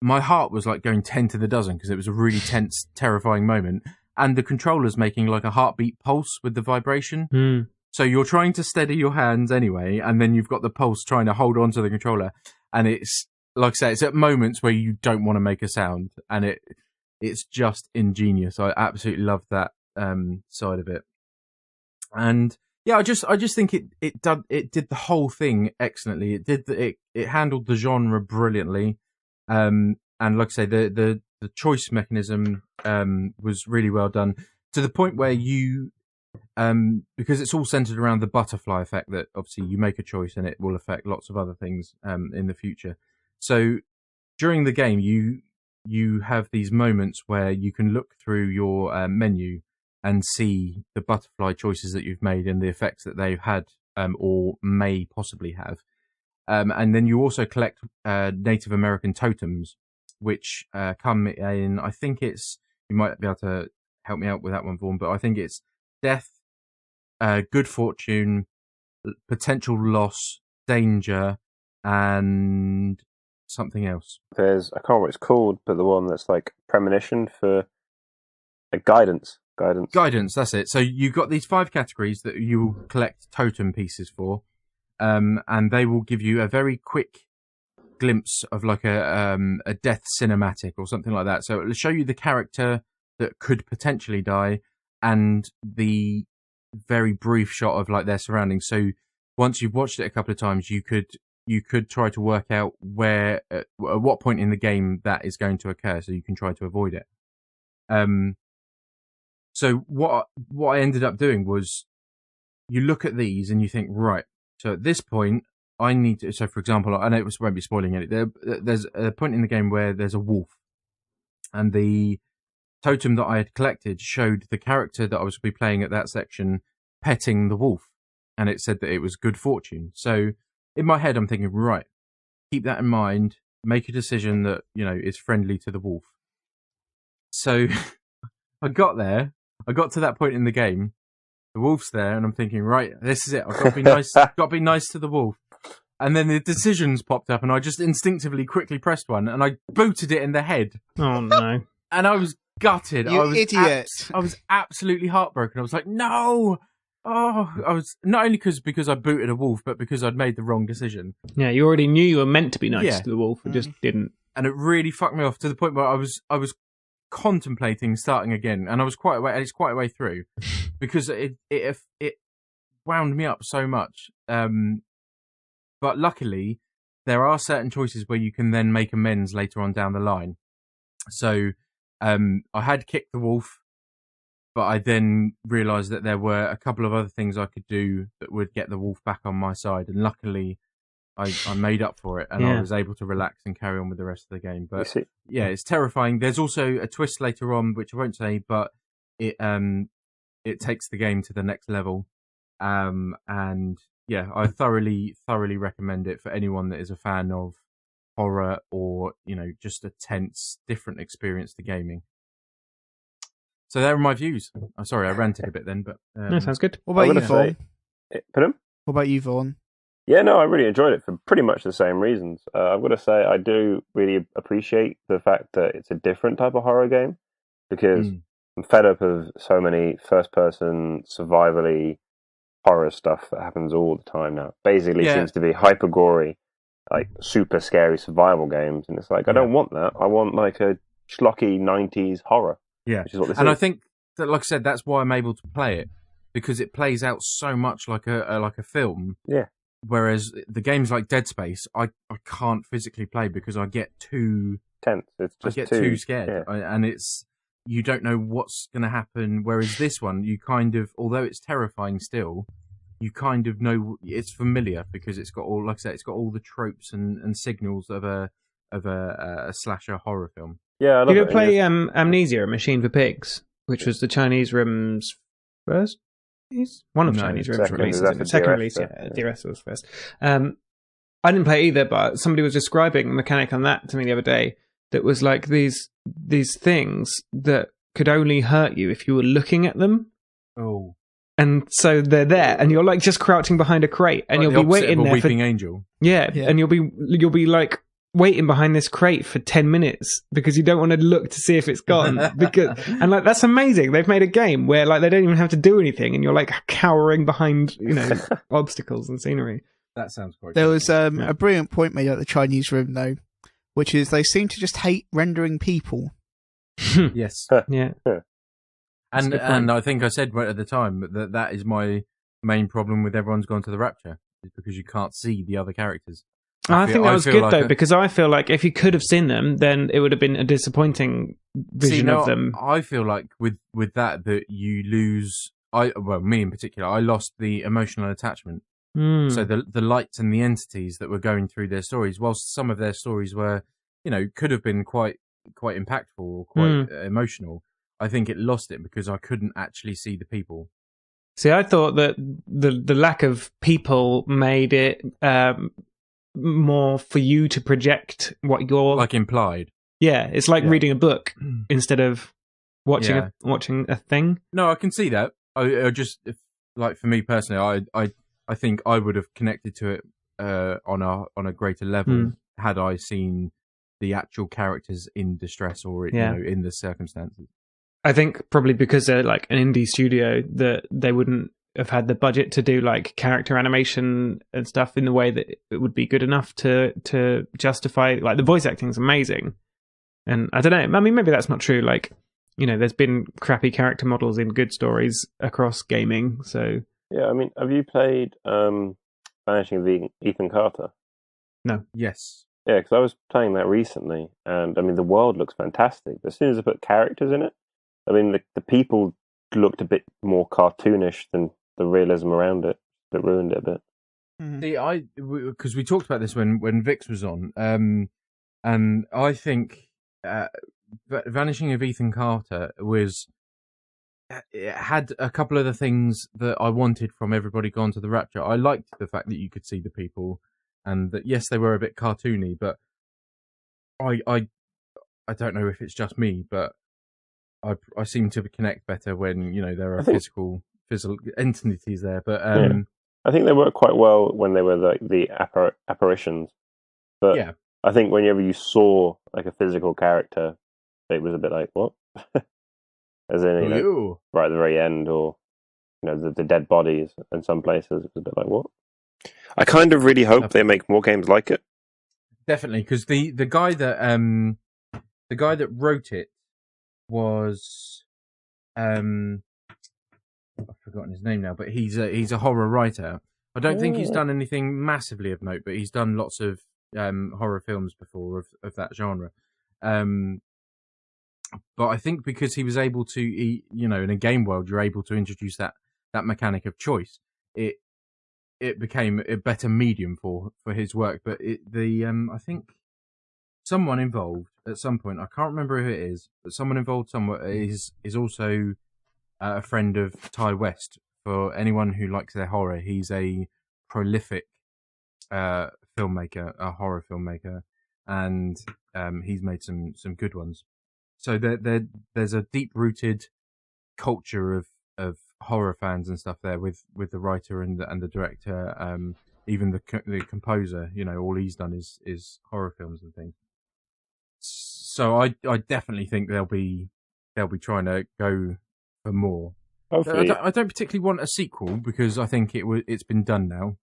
my heart was like going 10 to the dozen, because it was a really tense, terrifying moment. And the controller's making like a heartbeat pulse with the vibration. So you're trying to steady your hands anyway, and then you've got the pulse trying to hold on to the controller. And it's, like I say, it's at moments where you don't want to make a sound, and it's just ingenious. I absolutely love that side of it. And yeah, I just think it did the whole thing excellently. It handled the genre brilliantly. And like I say, the choice mechanism was really well done, to the point where you because it's all centered around the butterfly effect, that obviously you make a choice and it will affect lots of other things in the future. So during the game, you have these moments where you can look through your menu and see the butterfly choices that you've made and the effects that they've had or may possibly have. And then you also collect Native American totems, which come in, I think it's, you might be able to help me out with that one, Vaughn, but I think it's death, good fortune, potential loss, danger, and something else. There's, I can't remember what it's called, but the one that's like premonition for guidance. Guidance, that's it. So you've got these 5 categories that you will collect totem pieces for, and they will give you a very quick glimpse of like a death cinematic or something like that. So it'll show you the character that could potentially die and the very brief shot of like their surroundings. So once you've watched it a couple of times, you could try to work out where at what point in the game that is going to occur, so you can try to avoid it. So what I ended up doing was, you look at these and you think, right, so at this point I need to, so for example, I know it won't be spoiling it, there's a point in the game where there's a wolf, and the totem that I had collected showed the character that I was going to be playing at that section petting the wolf, and it said that it was good fortune. So in my head I'm thinking, right, keep that in mind, make a decision that, is friendly to the wolf. So I got to that point in the game, the wolf's there, and I'm thinking, right, this is it, I've got to be nice, got to be nice to the wolf. And then the decisions popped up, and I just instinctively quickly pressed one, and I booted it in the head. Oh no. And I was gutted. You idiot. I was absolutely heartbroken. I was like, no, Oh, I was not only because I booted a wolf, but because I'd made the wrong decision, Yeah, you already knew you were meant to be nice Yeah. to the wolf, and just didn't. and it really fucked me off to the point where I was contemplating starting again, and it's quite a way through, because it wound me up so much. But luckily, there are certain choices where you can then make amends later on down the line. So, I had kicked the wolf, but I then realised that there were a couple of other things I could do that would get the wolf back on my side, and luckily, I made up for it, and I was able to relax and carry on with the rest of the game. But yeah, it's terrifying. There's also a twist later on, which I won't say, but it takes the game to the next level. And yeah, I thoroughly recommend it for anyone that is a fan of horror or, just a tense, different experience to gaming. So there are my views. I'm sorry, I ranted a bit then, but No, sounds good. What about you, Vaughn? Pardon? What about you, Vaughn? Yeah, no, I really enjoyed it for pretty much the same reasons. I've got to say, I do really appreciate the fact that it's a different type of horror game, because I'm fed up of so many first-person survival-y horror stuff that happens all the time now. Basically, seems to be hyper-gory, like super scary survival games, and it's like, I don't want that. I want like a schlocky 90s horror. Yeah, which is what this and is. I think that, like I said, that's why I'm able to play it, because it plays out so much like a film. Yeah. Whereas the games like Dead Space, I can't physically play because I get too tense. It's just too scared, yeah. And you don't know what's going to happen. Whereas this one, you kind of, although it's terrifying still, you kind of know it's familiar because it's got all, like I said, it's got all the tropes and signals of a slasher horror film. Yeah, I love You it. ever play Amnesia: A Machine for Pigs, which was the Chinese Room's first? One of Chinese Room's releases. Second release, yeah. DRS was first. I didn't play either, but somebody was describing a mechanic on that to me the other day that was like these things that could only hurt you if you were looking at them. Oh. And so they're there, and you're like just crouching behind a crate, and like you'll be waiting there Weeping Angel. Yeah, and you'll be like waiting behind this crate for 10 minutes because you don't want to look to see if it's gone. And like that's amazing. They've made a game where like they don't even have to do anything, and you're like cowering behind obstacles and scenery. That sounds quite. There was a brilliant point made at the Chinese Room though, which is they seem to just hate rendering people. Yes. Yeah. And I think I said right at the time that is my main problem with Everyone's Gone to the Rapture, is because you can't see the other characters. I think that was good though, because I feel like if you could have seen them, then it would have been a disappointing vision of them. I feel like with that you lose. Me in particular, I lost the emotional attachment. So the lights and the entities that were going through their stories, whilst some of their stories were, could have been quite impactful or quite emotional, I think it lost it because I couldn't actually see the people. See, I thought that the lack of people made it more for you to project what you're like implied. Yeah, it's like reading a book instead of watching a thing. No, I can see that. I just for me personally, I think I would have connected to it on a greater level had I seen the actual characters in distress or in the circumstances. I think probably because they're like an indie studio that they wouldn't have had the budget to do like character animation and stuff in the way that it would be good enough to justify, like the voice acting is amazing. And I don't know, I mean, maybe that's not true. Like, there's been crappy character models in good stories across gaming. So yeah, I mean, have you played Vanishing of Ethan Carter? No. Yes. Yeah, because I was playing that recently, and I mean, the world looks fantastic. But as soon as I put characters in it, I mean, the people looked a bit more cartoonish than the realism around it. That ruined it a bit. See, because we talked about this when Vix was on, and I think Vanishing of Ethan Carter it had a couple of the things that I wanted from Everybody Gone to the Rapture. I liked the fact that you could see the people, and that yes, they were a bit cartoony, but I don't know if it's just me, but I seem to connect better when there are physical entities there. But I think they work quite well when they were like the apparitions. But yeah. I think whenever you saw like a physical character, it was a bit like what, as in right at the very end, or the dead bodies in some places. It's a bit like, what? I kind of really hope they make more games like it. Definitely, because the guy that wrote it was I've forgotten his name now, but he's a horror writer. I don't think he's done anything massively of note, but he's done lots of horror films before of that genre. But I think because he was able to, in a game world, you're able to introduce that mechanic of choice. It became a better medium for his work. But I think someone involved at some point, I can't remember who it is, but someone involved somewhere is also a friend of Ty West. For anyone who likes their horror, he's a prolific filmmaker, a horror filmmaker, and he's made some good ones. So there's a deep-rooted culture of horror fans and stuff there with the writer and the director, even the composer. All he's done is horror films and things. So I definitely think they'll be trying to go for more. Hopefully. I don't particularly want a sequel because I think it's been done now.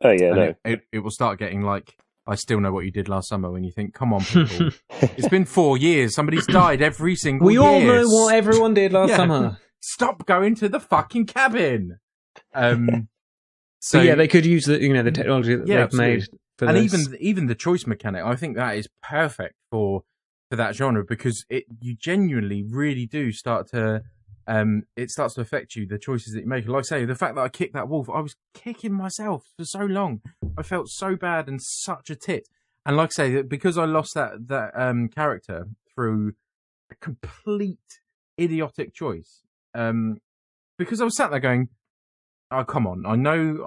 Oh yeah, no. It will start getting like, I still know what you did last summer, when you think, come on, people. It's been 4 years. Somebody's died every single year. We all know what everyone did last summer. Stop going to the fucking cabin. So yeah, they could use the technology that they've made for this. And even the choice mechanic, I think that is perfect for that genre, because you genuinely really do start to it starts to affect you, the choices that you make. Like I say, the fact that I kicked that wolf, I was kicking myself for so long. I felt so bad and such a tit. And like I say, because I lost that character through a complete idiotic choice, because I was sat there going, oh, come on, I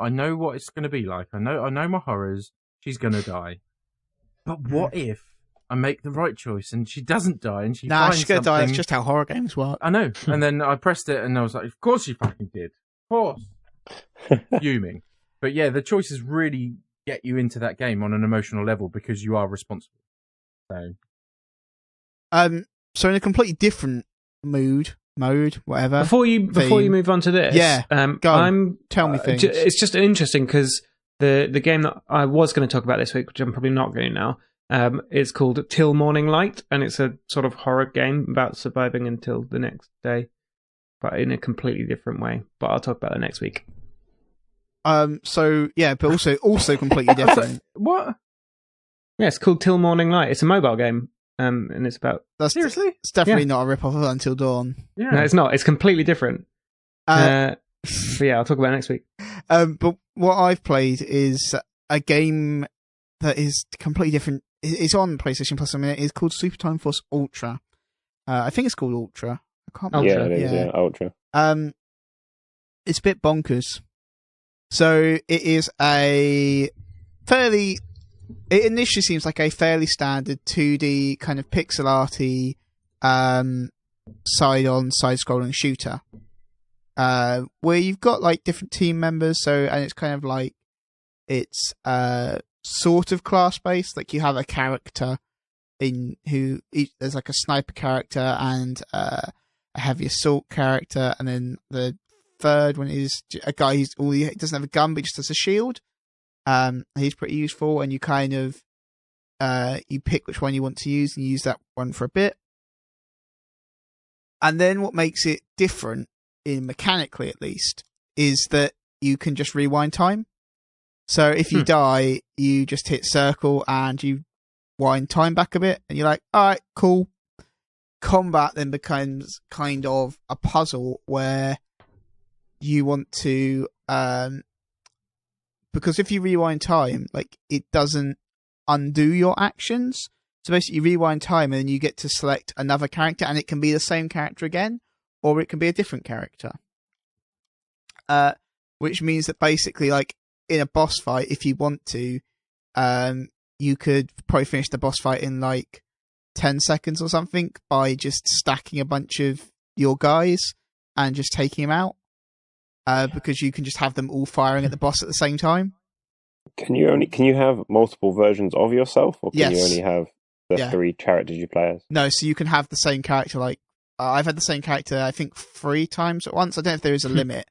know what it's going to be like. I know my horrors. She's going to die. But what if I make the right choice and she doesn't die and she finds she's going to die. something... That's just how horror games work. I know. And then I pressed it and I was like, of course she fucking did. Of course. Fuming. But yeah, the choices really get you into that game on an emotional level because you are responsible. So in a completely different mode, whatever. Before you move on to this, tell me things. It's just interesting because the game that I was going to talk about this week, which I'm probably not going to now, is called Till Morning Light, and it's a sort of horror game about surviving until the next day, but in a completely different way. But I'll talk about that next week. So yeah, but also completely different. What? Yeah, it's called Till Morning Light. It's a mobile game, and it's about... Seriously? It's definitely not a rip-off of Until Dawn. Yeah. No, it's not. It's completely different. But yeah, I'll talk about it next week. But what I've played is a game that is completely different. It's on PlayStation Plus. It's called Super Time Force Ultra. I think it's called Ultra. I can't remember. Yeah, it is. Yeah, Ultra. It's a bit bonkers. So it is it initially seems like a fairly standard 2D kind of pixel arty side-on, side-scrolling shooter. Where you've got like different team members, and it's kind of like it's sort of class-based. Like you have a character there's like a sniper character and a heavy assault character, and then the third one is a guy he doesn't have a gun but just has a shield. He's pretty useful, and you kind of you pick which one you want to use and you use that one for a bit. And then what makes it different, in mechanically at least, is that you can just rewind time. So if you die, you just hit circle and you wind time back a bit, and you're like, all right, cool. Combat then becomes kind of a puzzle where you want to, because if you rewind time, like it doesn't undo your actions. So basically you rewind time and then you get to select another character, and it can be the same character again, or it can be a different character. Which means that basically, like in a boss fight, if you want to, you could probably finish the boss fight in like 10 seconds or something by just stacking a bunch of your guys and just taking them out. Because you can just have them all firing at the boss at the same time. Can you have multiple versions of yourself, or can you Yes. only have the 3 characters you play as? No, so you can have the same character. Like I've had the same character, I think 3 times at once. I don't know if there is a limit.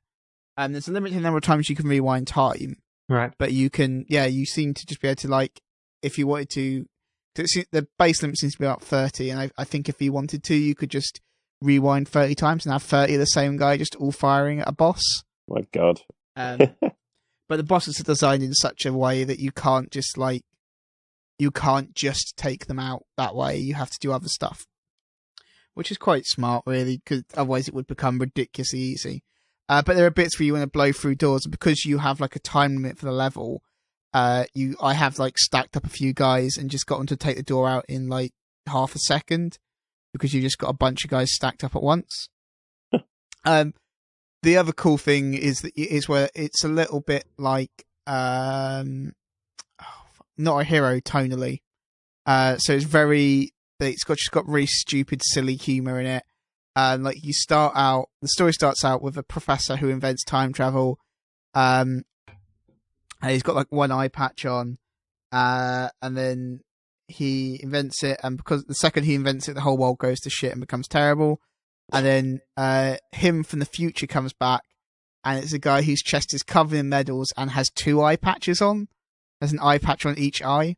There's a limited number of times you can rewind time, Right. but you can, you seem to just be able to, like, if you wanted to, 'cause the base limit seems to be about 30, and I think if you wanted to, you could just rewind 30 times and have 30 of the same guy just all firing at a boss. My God. But the bosses are designed in such a way that you can't just take them out that way. You have to do other stuff, which is quite smart, really, because otherwise it would become ridiculously easy. But there are bits where you want to blow through doors, and because you have like a time limit for the level, I have like stacked up a few guys and just got them to take the door out in like half a second, because you just got a bunch of guys stacked up at once. The other cool thing is where it's a little bit like Not a Hero tonally. So it's just got really stupid, silly humor in it. Like the story starts out with a professor who invents time travel. And he's got like one eye patch on, and then he invents it, and because the second he invents it, the whole world goes to shit and becomes terrible. And then him from the future comes back, and it's a guy whose chest is covered in medals and has two eye patches on. Has an eye patch on each eye.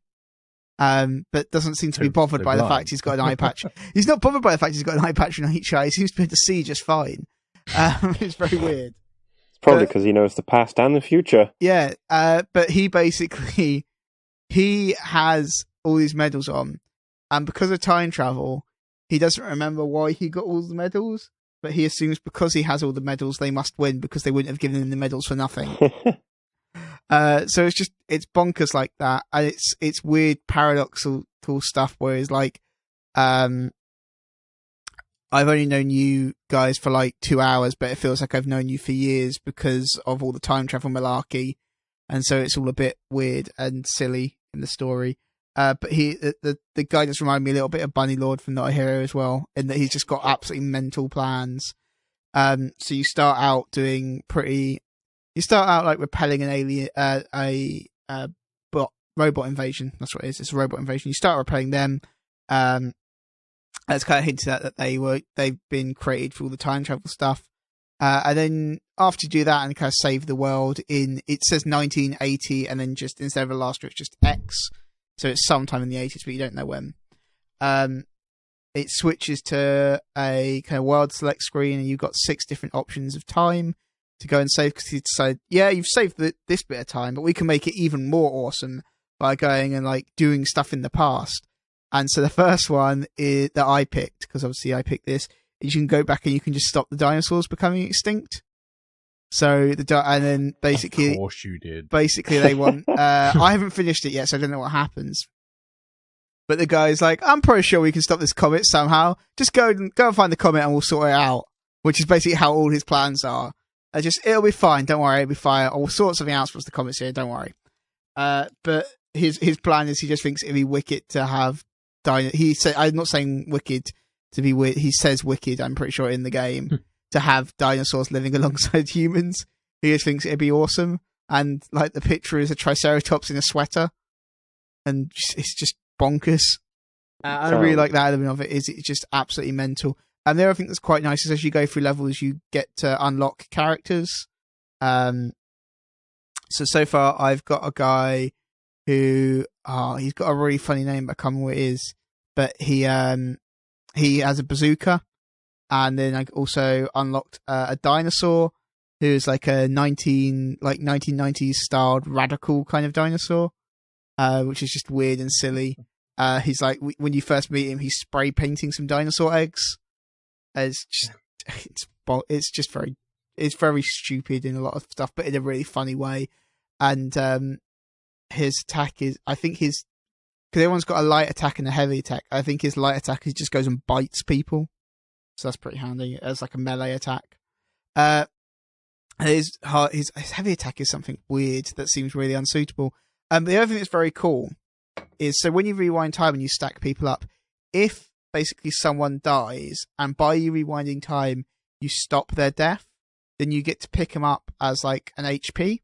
But doesn't seem to be bothered by the fact he's got an eye patch. He's not bothered by the fact he's got an eye patch on each eye. He seems to be able to see just fine. It's very weird. It's probably because he knows the past and the future. Yeah, but he has all these medals on, and because of time travel, he doesn't remember why he got all the medals, but he assumes because he has all the medals, they must win, because they wouldn't have given him the medals for nothing. So it's bonkers like that, and it's weird paradoxical stuff where it's like, I've only known you guys for like 2 hours, but it feels like I've known you for years because of all the time travel malarkey, and so it's all a bit weird and silly in the story. But the guy does remind me a little bit of Bunny Lord from Not a Hero as well, in that he's just got absolutely mental plans. So you start out like repelling an alien, robot invasion. That's what it is. It's a robot invasion. You start repelling them. It's kind of hinted at that they've been created for all the time travel stuff. And then after you do that and kind of save the world it says 1980, and then just instead of a last it's just X. So it's sometime in the 80s, but you don't know when. It switches to a kind of world select screen, and you've got 6 different options of time to go and save, because you decide, you've saved this bit of time, but we can make it even more awesome by going and like doing stuff in the past. And so the first one that I picked, because obviously I picked this, is you can go back and you can just stop the dinosaurs becoming extinct. So and then basically, of course you did. Basically, they want. I haven't finished it yet, so I don't know what happens. But the guy's like, I'm pretty sure we can stop this comet somehow. Just go and find the comet, and we'll sort it out. Which is basically how all his plans are. It'll be fine. Don't worry, it'll be fine. I'll sort something out once the comet's here. Don't worry. But his plan is he just thinks it'd be wicked to have. He said, I'm not saying wicked to be weird. He says wicked. I'm pretty sure in the game. To have dinosaurs living alongside humans. He just thinks it'd be awesome. And like the picture is a Triceratops in a sweater. And it's just bonkers. I really like that element of it. It's just absolutely mental. And the other thing that's quite nice is as you go through levels, you get to unlock characters. So far I've got a guy who, he's got a really funny name, but I can't remember what it is. But he has a bazooka. And then I also unlocked a dinosaur who's like a 1990s styled radical kind of dinosaur, which is just weird and silly. He's like, when you first meet him, he's spray painting some dinosaur eggs. It's very stupid in a lot of stuff, but in a really funny way. And his attack is, because everyone's got a light attack and a heavy attack. I think his light attack he just goes and bites people. So that's pretty handy as like a melee attack. His heavy attack is something weird that seems really unsuitable. The other thing that's very cool is, so when you rewind time and you stack people up, if basically someone dies and by you rewinding time you stop their death, then you get to pick them up as like an HP,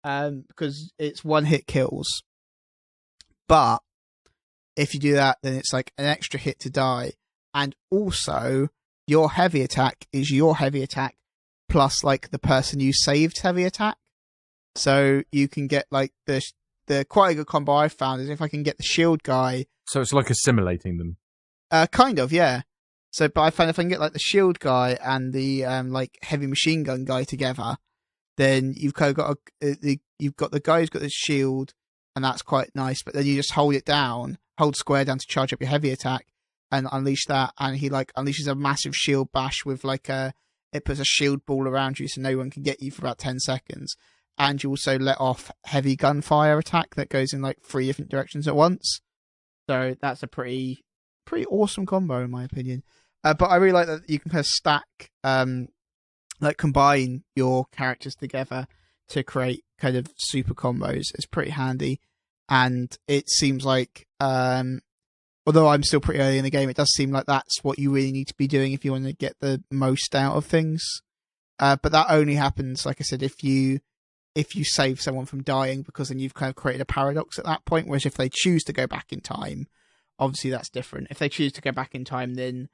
because it's one hit kills. But if you do that, then it's like an extra hit to die. And also, your heavy attack is your heavy attack plus like the person you saved heavy attack. So you can get like the quite a good combo I found is if I can get the shield guy. So it's like assimilating them. Kind of, yeah. So, but I found if I can get like the shield guy and the like heavy machine gun guy together, then you've kind of got you've got the guy who's got the shield, and that's quite nice. But then you just hold square down to charge up your heavy attack, and unleash that, and he like unleashes a massive shield bash with like it puts a shield ball around you, so no one can get you for about 10 seconds. And you also let off heavy gunfire attack that goes in like 3 different directions at once. So that's a pretty awesome combo in my opinion. But I really like that you can kind of stack, like combine your characters together to create kind of super combos. It's pretty handy, and it seems like, although I'm still pretty early in the game, it does seem like that's what you really need to be doing if you want to get the most out of things. But that only happens, like I said, if you save someone from dying, because then you've kind of created a paradox at that point. Whereas if they choose to go back in time, obviously that's different. If they choose to go back in time, then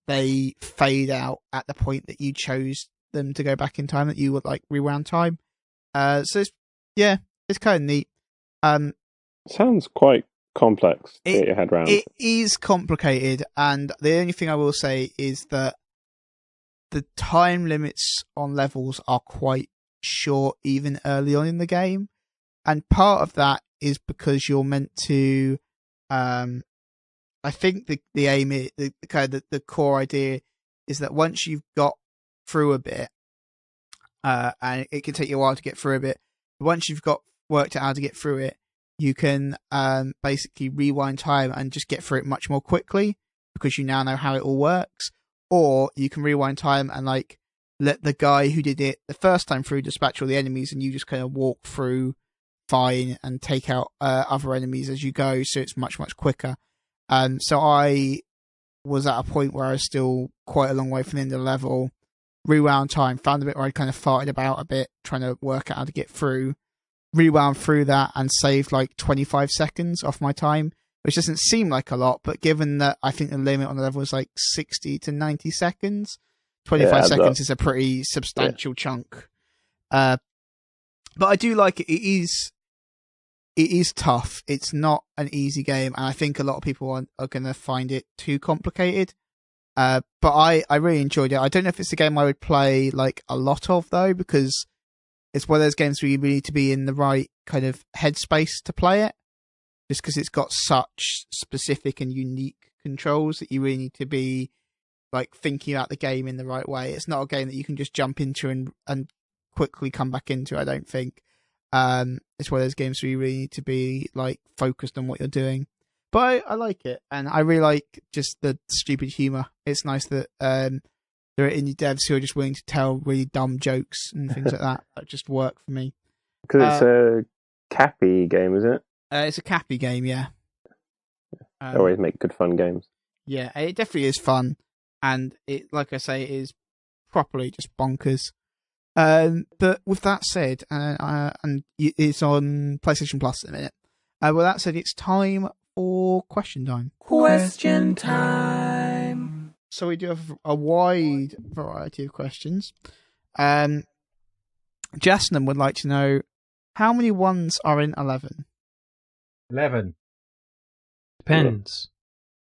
they fade out at the point that you chose them to go back in time, that you would like rewound time. So it's kind of neat. Sounds quite complex to get your head around. It is complicated, and the only thing I will say is that the time limits on levels are quite short, even early on in the game. And part of that is because you're meant to, I think the aim is, the core idea is that once you've got through a bit, and it can take you a while to get through a bit, but once you've got worked out how to get through it, you can basically rewind time and just get through it much more quickly because you now know how it all works. Or you can rewind time and like let the guy who did it the first time through dispatch all the enemies, and you just kind of walk through fine and take out other enemies as you go, so it's much quicker. So I was at a point where I was still quite a long way from the end of the level, rewound time, found a bit where I kind of farted about a bit, trying to work out how to get through, rewound through that and saved like 25 seconds off my time, which doesn't seem like a lot, but given that I think the limit on the level is like 60 to 90 seconds, 25 seconds is a pretty substantial chunk. But I do like it. It is tough. It's not an easy game, and I think a lot of people are going to find it too complicated. But I really enjoyed it. I don't know if it's a game I would play like a lot of, though, because it's one of those games where you really need to be in the right kind of headspace to play it, just because it's got such specific and unique controls that you really need to be like thinking about the game in the right way. It's not a game that you can just jump into and quickly come back into, I don't think. It's one of those games where you really need to be like focused on what you're doing. But I like it, and I really like just the stupid humor. It's nice that there are indie devs who are just willing to tell really dumb jokes and things like that just work for me. Because it's a Cappy game, is it? It's a Cappy game, yeah. They always make good fun games. Yeah, it definitely is fun, and it, like I say, it is properly just bonkers. But with that said, and it's on PlayStation Plus in a minute. With that said, it's time for question time. Question time. So we do have a wide variety of questions. Jasnam would like to know, how many ones are in 11? 11. Depends.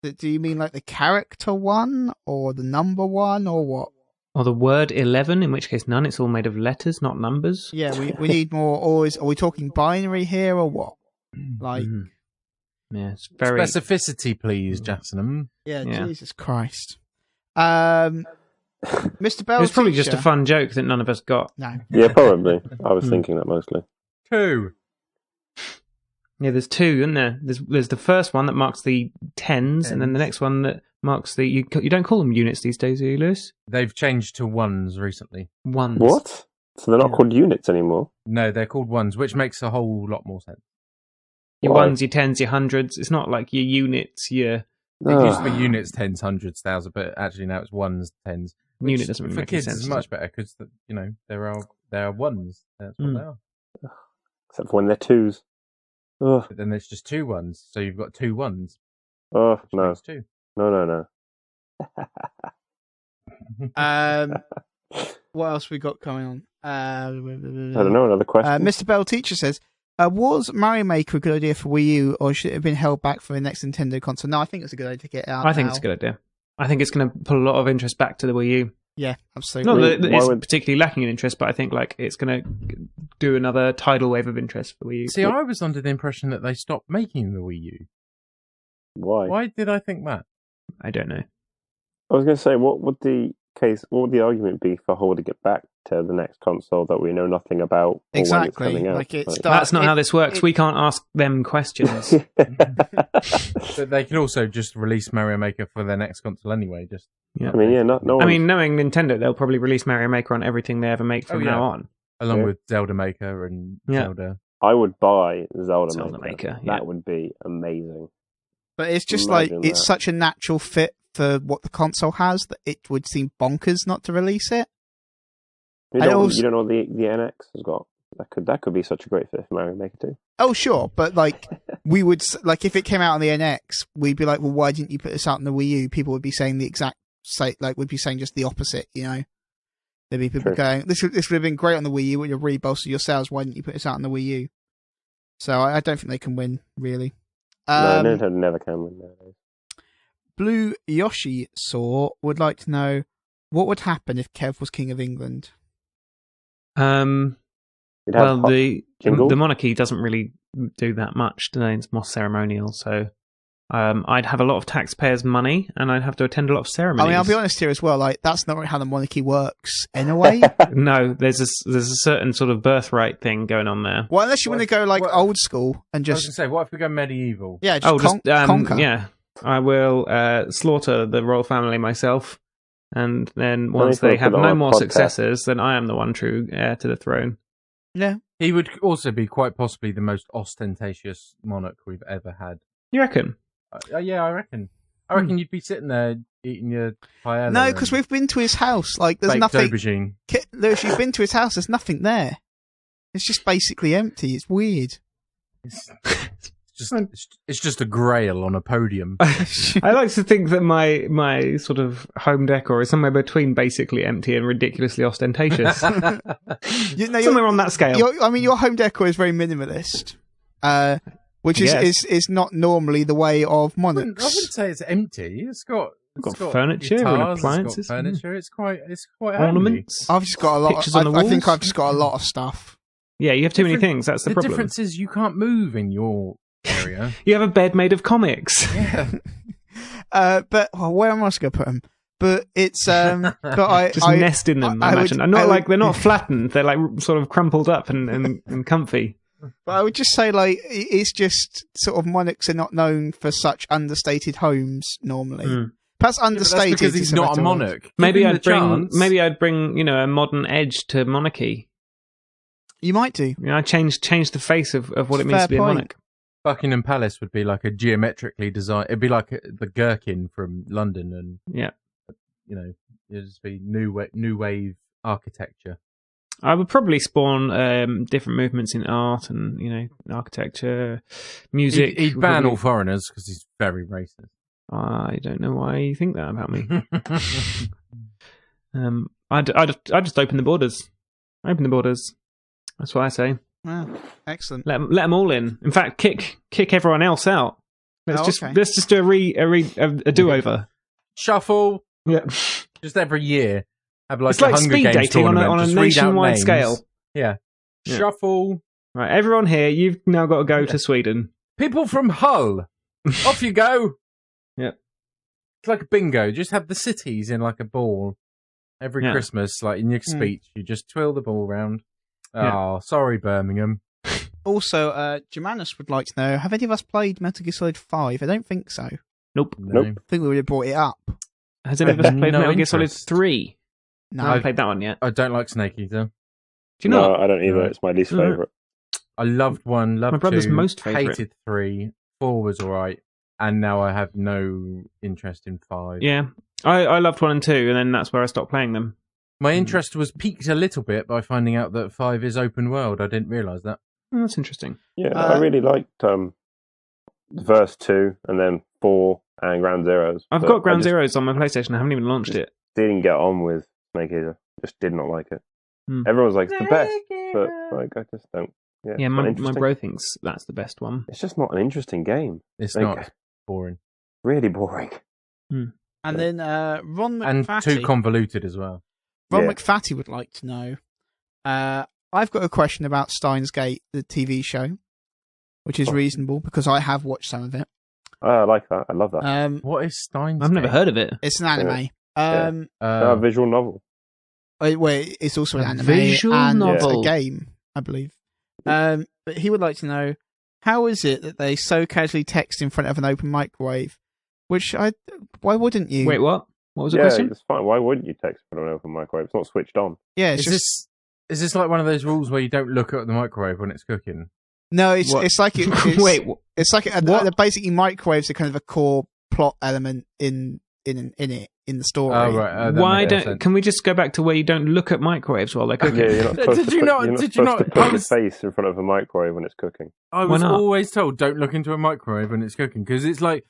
Do you mean like the character one, or the number one, or what? Or the word 11, in which case none. It's all made of letters, not numbers. Yeah, we need more. Or are we talking binary here, or what? Like, yeah, it's very specificity, please, Jasnam. Yeah, Jesus Christ. Mr. Bell, it was probably just a fun joke that none of us got. No. Yeah, probably. I was thinking that mostly. 2. Yeah, there's 2, isn't there? There's the first one that marks the tens, and then the next one that marks the... You don't call them units these days, do you, Lewis? They've changed to ones recently. Ones. What? So they're not called units anymore? No, they're called ones, which makes a whole lot more sense. Your ones, your tens, your hundreds. It's not like your units, your... It used to be units, tens, hundreds, thousands, but actually now it's ones, tens. Unit doesn't really for make any kids sense. It's much better because there are ones. That's what they are. Except for when they're twos. Ugh. But then there's just 2 ones, so you've got 2 ones. Oh no! Makes 2. No. What else we got going on? I don't know. Another question. Mr. Bell Teacher says, was Mario Maker a good idea for Wii U, or should it have been held back for the next Nintendo console? No, I think it's a good idea to get it out. I think it's a good idea. I think it's going to pull a lot of interest back to the Wii U. Yeah, absolutely. Not that it's particularly lacking in interest, but I think like it's going to do another tidal wave of interest for Wii U. See, I was under the impression that they stopped making the Wii U. Why? Why did I think that? I don't know. I was going to say, what would the argument be for holding it back to the next console that we know nothing about? Exactly. Or when it's coming out? That's not how this works. We can't ask them questions. But they could also just release Mario Maker for their next console anyway. I mean, yeah, no. I mean, knowing Nintendo, they'll probably release Mario Maker on everything they ever make from now on, along with Zelda Maker and Zelda. I would buy Zelda Maker. That would be amazing. But it's just it's such a natural fit for what the console has that it would seem bonkers not to release it. You don't know what the NX has got? That could be such a great fit for Mario Maker too. Oh, sure, but we would if it came out on the NX, we'd be like, well, why didn't you put this out on the Wii U? People would be saying would be saying just the opposite, you know. There'd be people going, this would have been great on the Wii U, would have really bolstered your sales. Why didn't you put this out on the Wii U? So I don't think they can win, really. No, Nintendo never can win nowadays. Blue Yoshi Saw would like to know what would happen if Kev was King of England. The monarchy doesn't really do that much. It's more ceremonial, so I'd have a lot of taxpayers' money, and I'd have to attend a lot of ceremonies. I mean, I'll be honest here as well. That's not how the monarchy works, in a way. No, there's a certain sort of birthright thing going on there. Well, unless you want to go old school and just. I was going to say, what if we go medieval? Yeah, just conquer. Yeah, I will slaughter the royal family myself, and then once they have no more successors, then I am the one true heir to the throne. Yeah. He would also be quite possibly the most ostentatious monarch we've ever had. You reckon? Yeah, I reckon. I reckon you'd be sitting there eating your paella. No, because we've been to his house. There's nothing. Aubergine. Lewis, you've been to his house. There's nothing there. It's just basically empty. It's weird. It's just a grail on a podium. I like to think that my sort of home decor is somewhere between basically empty and ridiculously ostentatious. Somewhere on that scale. Your home decor is very minimalist, which is not normally the way of monarchs. I wouldn't say it's empty. It's got furniture guitars, and appliances. It's got furniture. It's quite ornaments. I've just got a lot. Pictures on the walls. I think I've just got a lot of stuff. Yeah, you have too many things. That's the problem. The difference is you can't move in your area. You have a bed made of comics. Yeah. But where am I going to put them? But it's but I just nest in them. I imagine. They're not flattened. They're sort of crumpled up and comfy. But I would just say it's just sort of monarchs are not known for such understated homes normally. Perhaps understated because he's not a monarch. Maybe I'd bring a modern edge to monarchy. You might do. I change the face of what it means to be a monarch. Buckingham Palace would be like a geometrically designed. It'd be like the Gherkin from London, and it'd just be new wave architecture. I would probably spawn different movements in art and architecture, music. He'd ban all foreigners because he's very racist. I don't know why you think that about me. I'd just open the borders. Open the borders. That's what I say. Wow, excellent. Let them all in. In fact, kick everyone else out. Let's just do a do-over. Shuffle. Yeah. Just every year. Have it's like Hunger speed Games dating on a nationwide scale. Yeah. Shuffle. Right, everyone here, you've now got to go to Sweden. People from Hull. Off you go. Yeah. It's like a bingo. Just have the cities in like a ball. Every Christmas, like in your speech, you just twirl the ball around. Oh, sorry, Birmingham. Also, Germanus would like to know, have any of us played Metal Gear Solid 5? I don't think so. Nope. I think we would have brought it up. Has any of us played Metal Gear Solid 3? No. I haven't played that one yet. I don't like Snake Eater. Do you know? No, I don't either. It's my least favourite. I loved 1, loved 2. My brother's most favourite. Hated 3. 4 was alright. And now I have no interest in 5. Yeah. I loved 1 and 2, and then that's where I stopped playing them. My interest was piqued a little bit by finding out that 5 is open world. I didn't realise that. Oh, that's interesting. Yeah, I really liked the first 2 and then 4 and Ground Zeroes. I've got Ground Zeroes on my PlayStation. I haven't even launched it. Didn't get on with Snake Eater. just did not like it. Hmm. Everyone's like, it's the best, but like, I just don't. Yeah, Yeah, it's not my interesting. bro thinks that's the best one. It's just not an interesting game. It's Like, not boring. really boring. And then Ron And McFatty. too convoluted as well. Ron Yeah. McFatty would like to know. I've got a question about Steins Gate, the TV show, which is reasonable because I have watched some of it. I like that. I love that. What is Steins I've never Gate? heard of it. It's an anime. A visual novel. It's also an A anime visual and novel. a game, I believe. But he would like to know, how is it that they so casually text in front of an open microwave? Why wouldn't you? Wait, what? What was the Yeah, question? it's fine. Why wouldn't you text from an open microwave? It's not switched on. Yeah, Is this like one of those rules where you don't look at the microwave when it's cooking? No, it's What? it's like it's, Wait, what? it's like What? basically microwaves are kind of a core plot element in the story. Oh, right. That Why makes don't? sense. Can we just go back to where you don't look at microwaves while they're cooking? Yeah, you're not supposed Did to you put, not- you're not did you supposed to not- put I your was- face in front of a microwave when it's cooking. I Why was not? always told don't look into a microwave when it's cooking because it's like.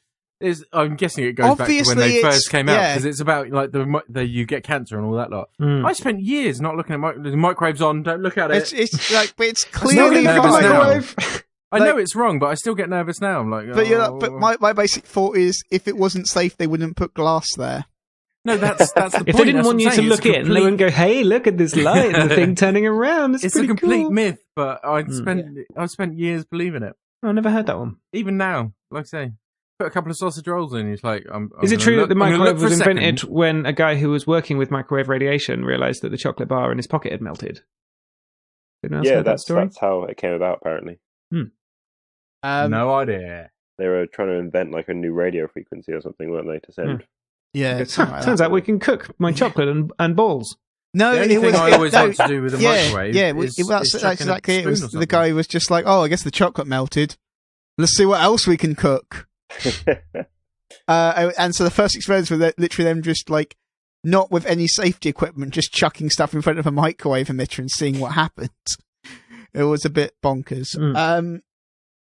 I'm guessing it goes back to Obviously, when they it's- first came out yeah. because it's about like the you get cancer and all that lot. Mm. I spent years not looking at the microwave's on. Don't look at it. It's like, but it's not clearly nervous fine. now. I know like- it's wrong, but I still get nervous now. I'm like, But oh. but my basic thought is, if it wasn't safe, they wouldn't put glass there. No, that's the point. If they didn't That's want what you I'm to saying. look It's a in, they wouldn't go, "Hey, look at this light, the thing turning around." It's It's a pretty complete cool. myth, but I spent years believing it. I never heard that one. Even now, like I say, put a couple of sausage rolls in. It's like, Is it gonna true look- that the I'm gonna microwave look for was a second. invented when a guy who was working with microwave radiation realized that the chocolate bar in his pocket had melted? Didn't I Yeah, heard that story? that's how it came about. Apparently, No idea. they were trying to invent like a new radio frequency or something, weren't they? To send. Yeah, It something like turns that. out we can cook my chocolate and balls. No, The only it thing was. I always no, like to do with a yeah, microwave yeah, is that's chucking a exactly it. It spoon was or the something. guy was just like, "Oh, I guess the chocolate melted. Let's see what else we can cook." And so the first experiments were literally them just like, not with any safety equipment, just chucking stuff in front of a microwave emitter and seeing what happened. It was a bit bonkers.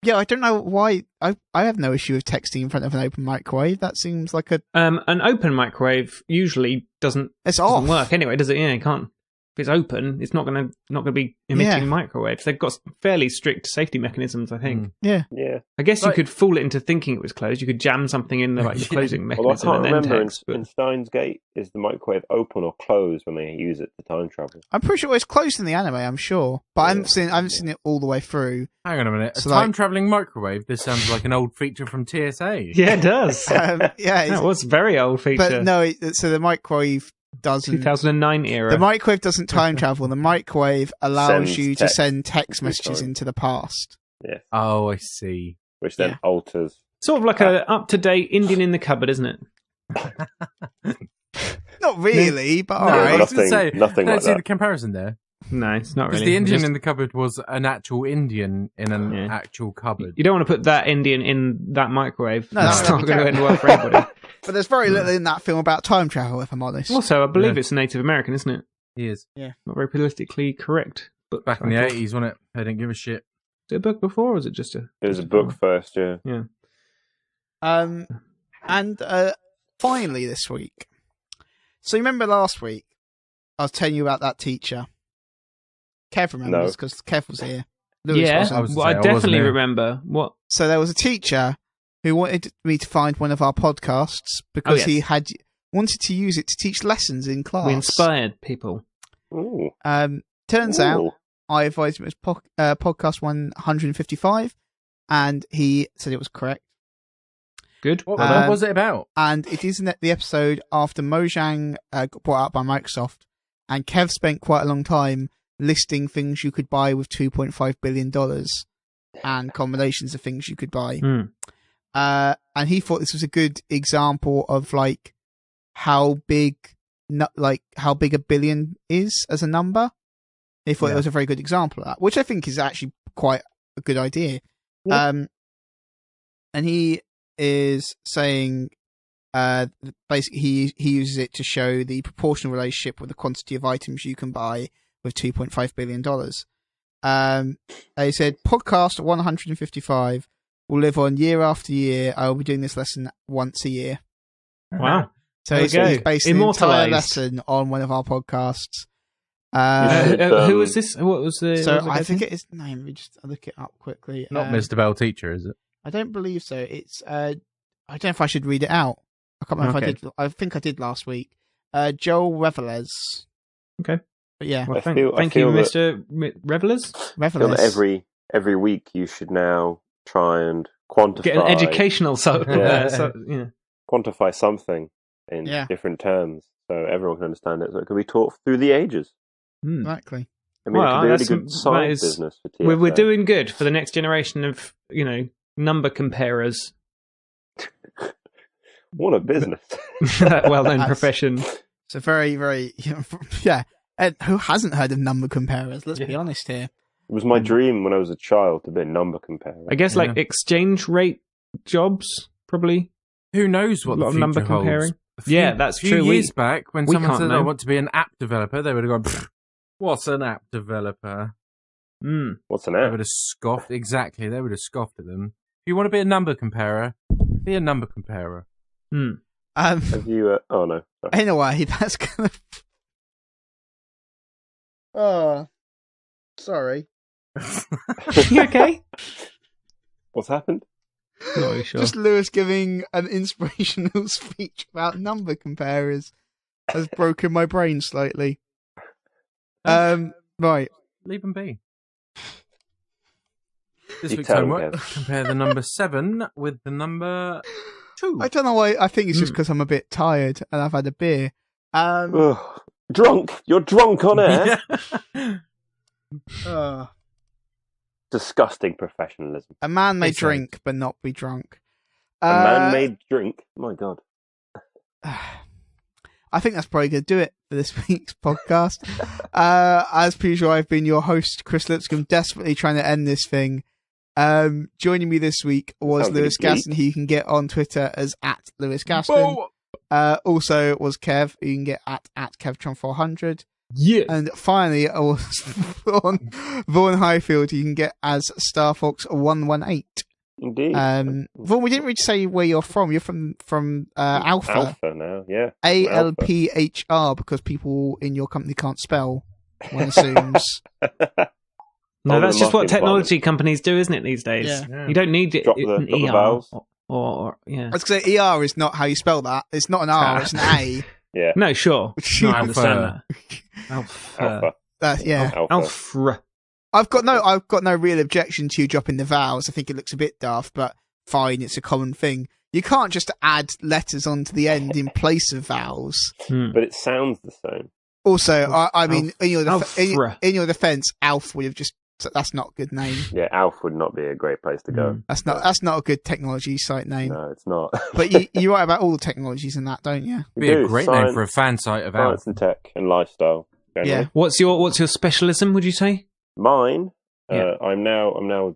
Yeah, I don't know why. I have no issue with texting in front of an open microwave. That seems like An open microwave usually doesn't it's off. work anyway, does it? Yeah, you can't. If it's open, it's not going to be emitting Yeah. microwaves. They've got fairly strict safety mechanisms, I think. Yeah. Yeah. I guess you Like- could fool it into thinking it was closed. You could jam something in the Yeah. closing Well, I mechanism can't and then remember text. in Steins Gate, is the microwave open or closed when they use it to time travel? I'm pretty sure it's closed in the anime. I'm sure, but I haven't seen it all the way through. Hang on a minute. A So, like- time-traveling microwave? This sounds like an old feature from TSA. Yeah, it does. Yeah, That was a very old feature. but no. So the microwave doesn't. 2009 era. The microwave doesn't time travel. The microwave allows Sends you to text send text messages time. into the past. Oh, I see. Which then Yeah. alters. Sort of like a up-to-date Indian in the cupboard, isn't it? Not really, but all No, I right. was going to say, nothing I don't like see that. the comparison there. No, it's not Because really. the Indian Just- in the cupboard was an actual Indian in an Yeah. actual cupboard. You don't want to put that Indian in that microwave. No, That's that'd not be going to end terrible. well for anybody. But there's very little in that film about time travel, if I'm honest. Also, I believe Yeah. it's Native American, isn't it? He is. Not very politically correct. But Back in the 80s, wasn't it? They didn't give a shit. Was it a book before, or was it just a... It was a book first, yeah. Yeah. And finally this week. So you remember last week I was telling you about that teacher. Kev remembers because Kev was here. Lewis Yeah, wasn't. I was- well, I I wasn't definitely there. remember. What? So there was a teacher who wanted me to find one of our podcasts because yes. he had wanted to use it to teach lessons in class. We inspired people. Ooh. Turns Ooh. out I advised him it was podcast 155, and he said it was correct. Good. What Um, was it about? And it is in the episode after Mojang got bought out by Microsoft, and Kev spent quite a long time listing things you could buy with $2.5 billion and combinations of things you could buy. And he thought this was a good example of like how big a billion is as a number. He thought it was a very good example of that, which I think is actually quite a good idea. Yeah. And he is saying basically he uses it to show the proportional relationship with the quantity of items you can buy with $2.5 billion. They said podcast 155 will live on year after year. I will be doing this lesson once a year. Wow. So There he's we go. based an entire Immortalised. lesson on one of our podcasts. Who was this? What was the? So what was the I guy's name? forget his name. Let me just look it up quickly. Not Mr. Bell Teacher, is it? I don't believe so. It's I don't know if I should read it out. I can't remember if I did. I think I did last week. Joel Revelez. Okay. But yeah, Well, I thank feel you, that- Mr. Revelers. I feel that every week you should now try and quantify Get an educational Yeah. yeah. quantify something in Yeah. different terms so everyone can understand it. So it can be taught through the ages. Hmm. exactly. I mean, it Well, could be a really that's- good side that is- business for TSA. We're doing good for the next generation of number comparers. What a business. That well-known That's- profession. It's a very, very yeah. And who hasn't heard of number comparers? Let's be honest here. It was my dream when I was a child to be a number comparer. I guess like exchange rate jobs, probably. Who knows what A lot the of future number holds? comparing. A few- Yeah, that's a few true. years back, when we someone can't said, know. I want to be an app developer, they would have gone, "Pfft, what's an app developer? What's an They app? would have scoffed. Exactly, they would have scoffed at them. If you want to be a number comparer, be a number comparer. Have you... oh, no. Sorry. Anyway, that's gonna. Oh, sorry. You okay? What's happened? Not really sure. Just Lewis giving an inspirational speech about number comparers has broken my brain slightly. Right. Leave them be. This You week's tell 'em, homework, Kev. compare the number 7 with the number 2. I don't know why. I think it's just because I'm a bit tired and I've had a beer. Ugh. Drunk! You're drunk on air! Disgusting professionalism. A man may It's drink but not be drunk. A man-made drink? My God. I think that's probably going to do it for this week's podcast. As per usual, I've been your host, Kris Lipscomb, desperately trying to end this thing. Joining me this week was Sounds like Lewis a geek. Gaston, who you can get on Twitter as @LewisGaston. Also was Kev, who you can get at KevTron400. Yeah. And finally, I was Vaughn Highfield, who you can get as StarFox118. Indeed. Vaughn, we didn't really say where you're from. You're from Alphr. Alpha now, yeah. Alphr, because people in your company can't spell, one assumes. No, Oh, that's the just what marketing technology companies do, isn't it, these days? Yeah. You don't need Drop an the ER vowels. or yeah. I was going to say ER is not how you spell that. It's not an R, it's an A. Yeah. No, sure. No, I understand Alpha. that. Alpha. Yeah. Alpha. Alphr. I've got no real objection to you dropping the vowels. I think it looks a bit daft, but fine, it's a common thing. You can't just add letters onto the end in place of vowels. But it sounds the same. Also, I mean, in your Alphr. in your defense, Alf would have just. That's not a good name. Yeah, Alpha would not be a great place to go. That's not a good technology site name. No, it's not. But you write about all the technologies in that, don't you? We Be a do. great Science- name for a fan site of Science Alf. and tech and lifestyle. generally. Yeah. What's your specialism, would you say? Mine, Yeah. I'm now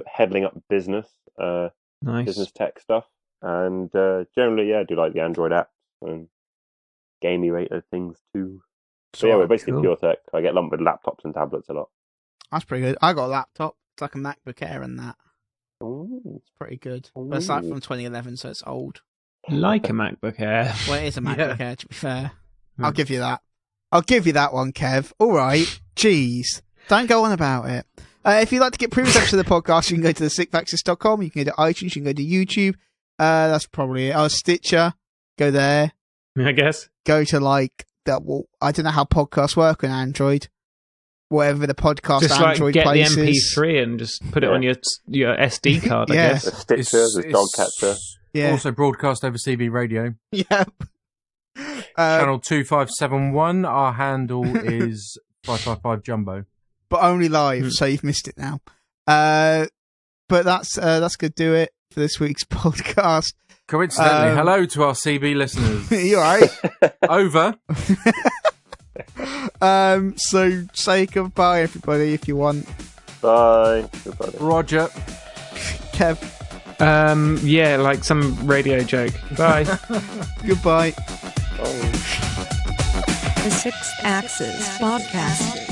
heading up business Nice. tech stuff, and generally, I do like the Android apps and gamey related things too. So yeah, we're basically cool. pure tech. I get lumped with laptops and tablets a lot. That's pretty good. I got a laptop. It's like a MacBook Air and that. Ooh. It's pretty good. But it's like Ooh. from 2011, so it's old. Like a MacBook Air. Well, it is a MacBook Air, to be fair. Hmm. I'll give you that. I'll give you that one, Kev. All right. Jeez. Don't go on about it. If you'd like to get previous episodes of the podcast, you can go to TheSixthAxis.com. You can go to iTunes. You can go to YouTube. That's probably it. Stitcher. Go there. I guess. Go to that. Well, I don't know how podcasts work on Android. Whatever the podcast Just like Android get places. the MP3 and just put it on your SD card, I Yeah. guess. The Stitcher, the dog catcher. Yeah. Also broadcast over CB radio. Yeah. Channel 2571. Our handle is 555 Jumbo. But only live, so you've missed it now. But that's gonna do it for this week's podcast. Coincidentally, hello to our CB listeners. You alright? Over. So say goodbye, everybody, if you want. Bye. Goodbye. Roger. Kev, Yeah, like some radio joke. Bye. goodbye. Bye. The Sixth Axis Podcast.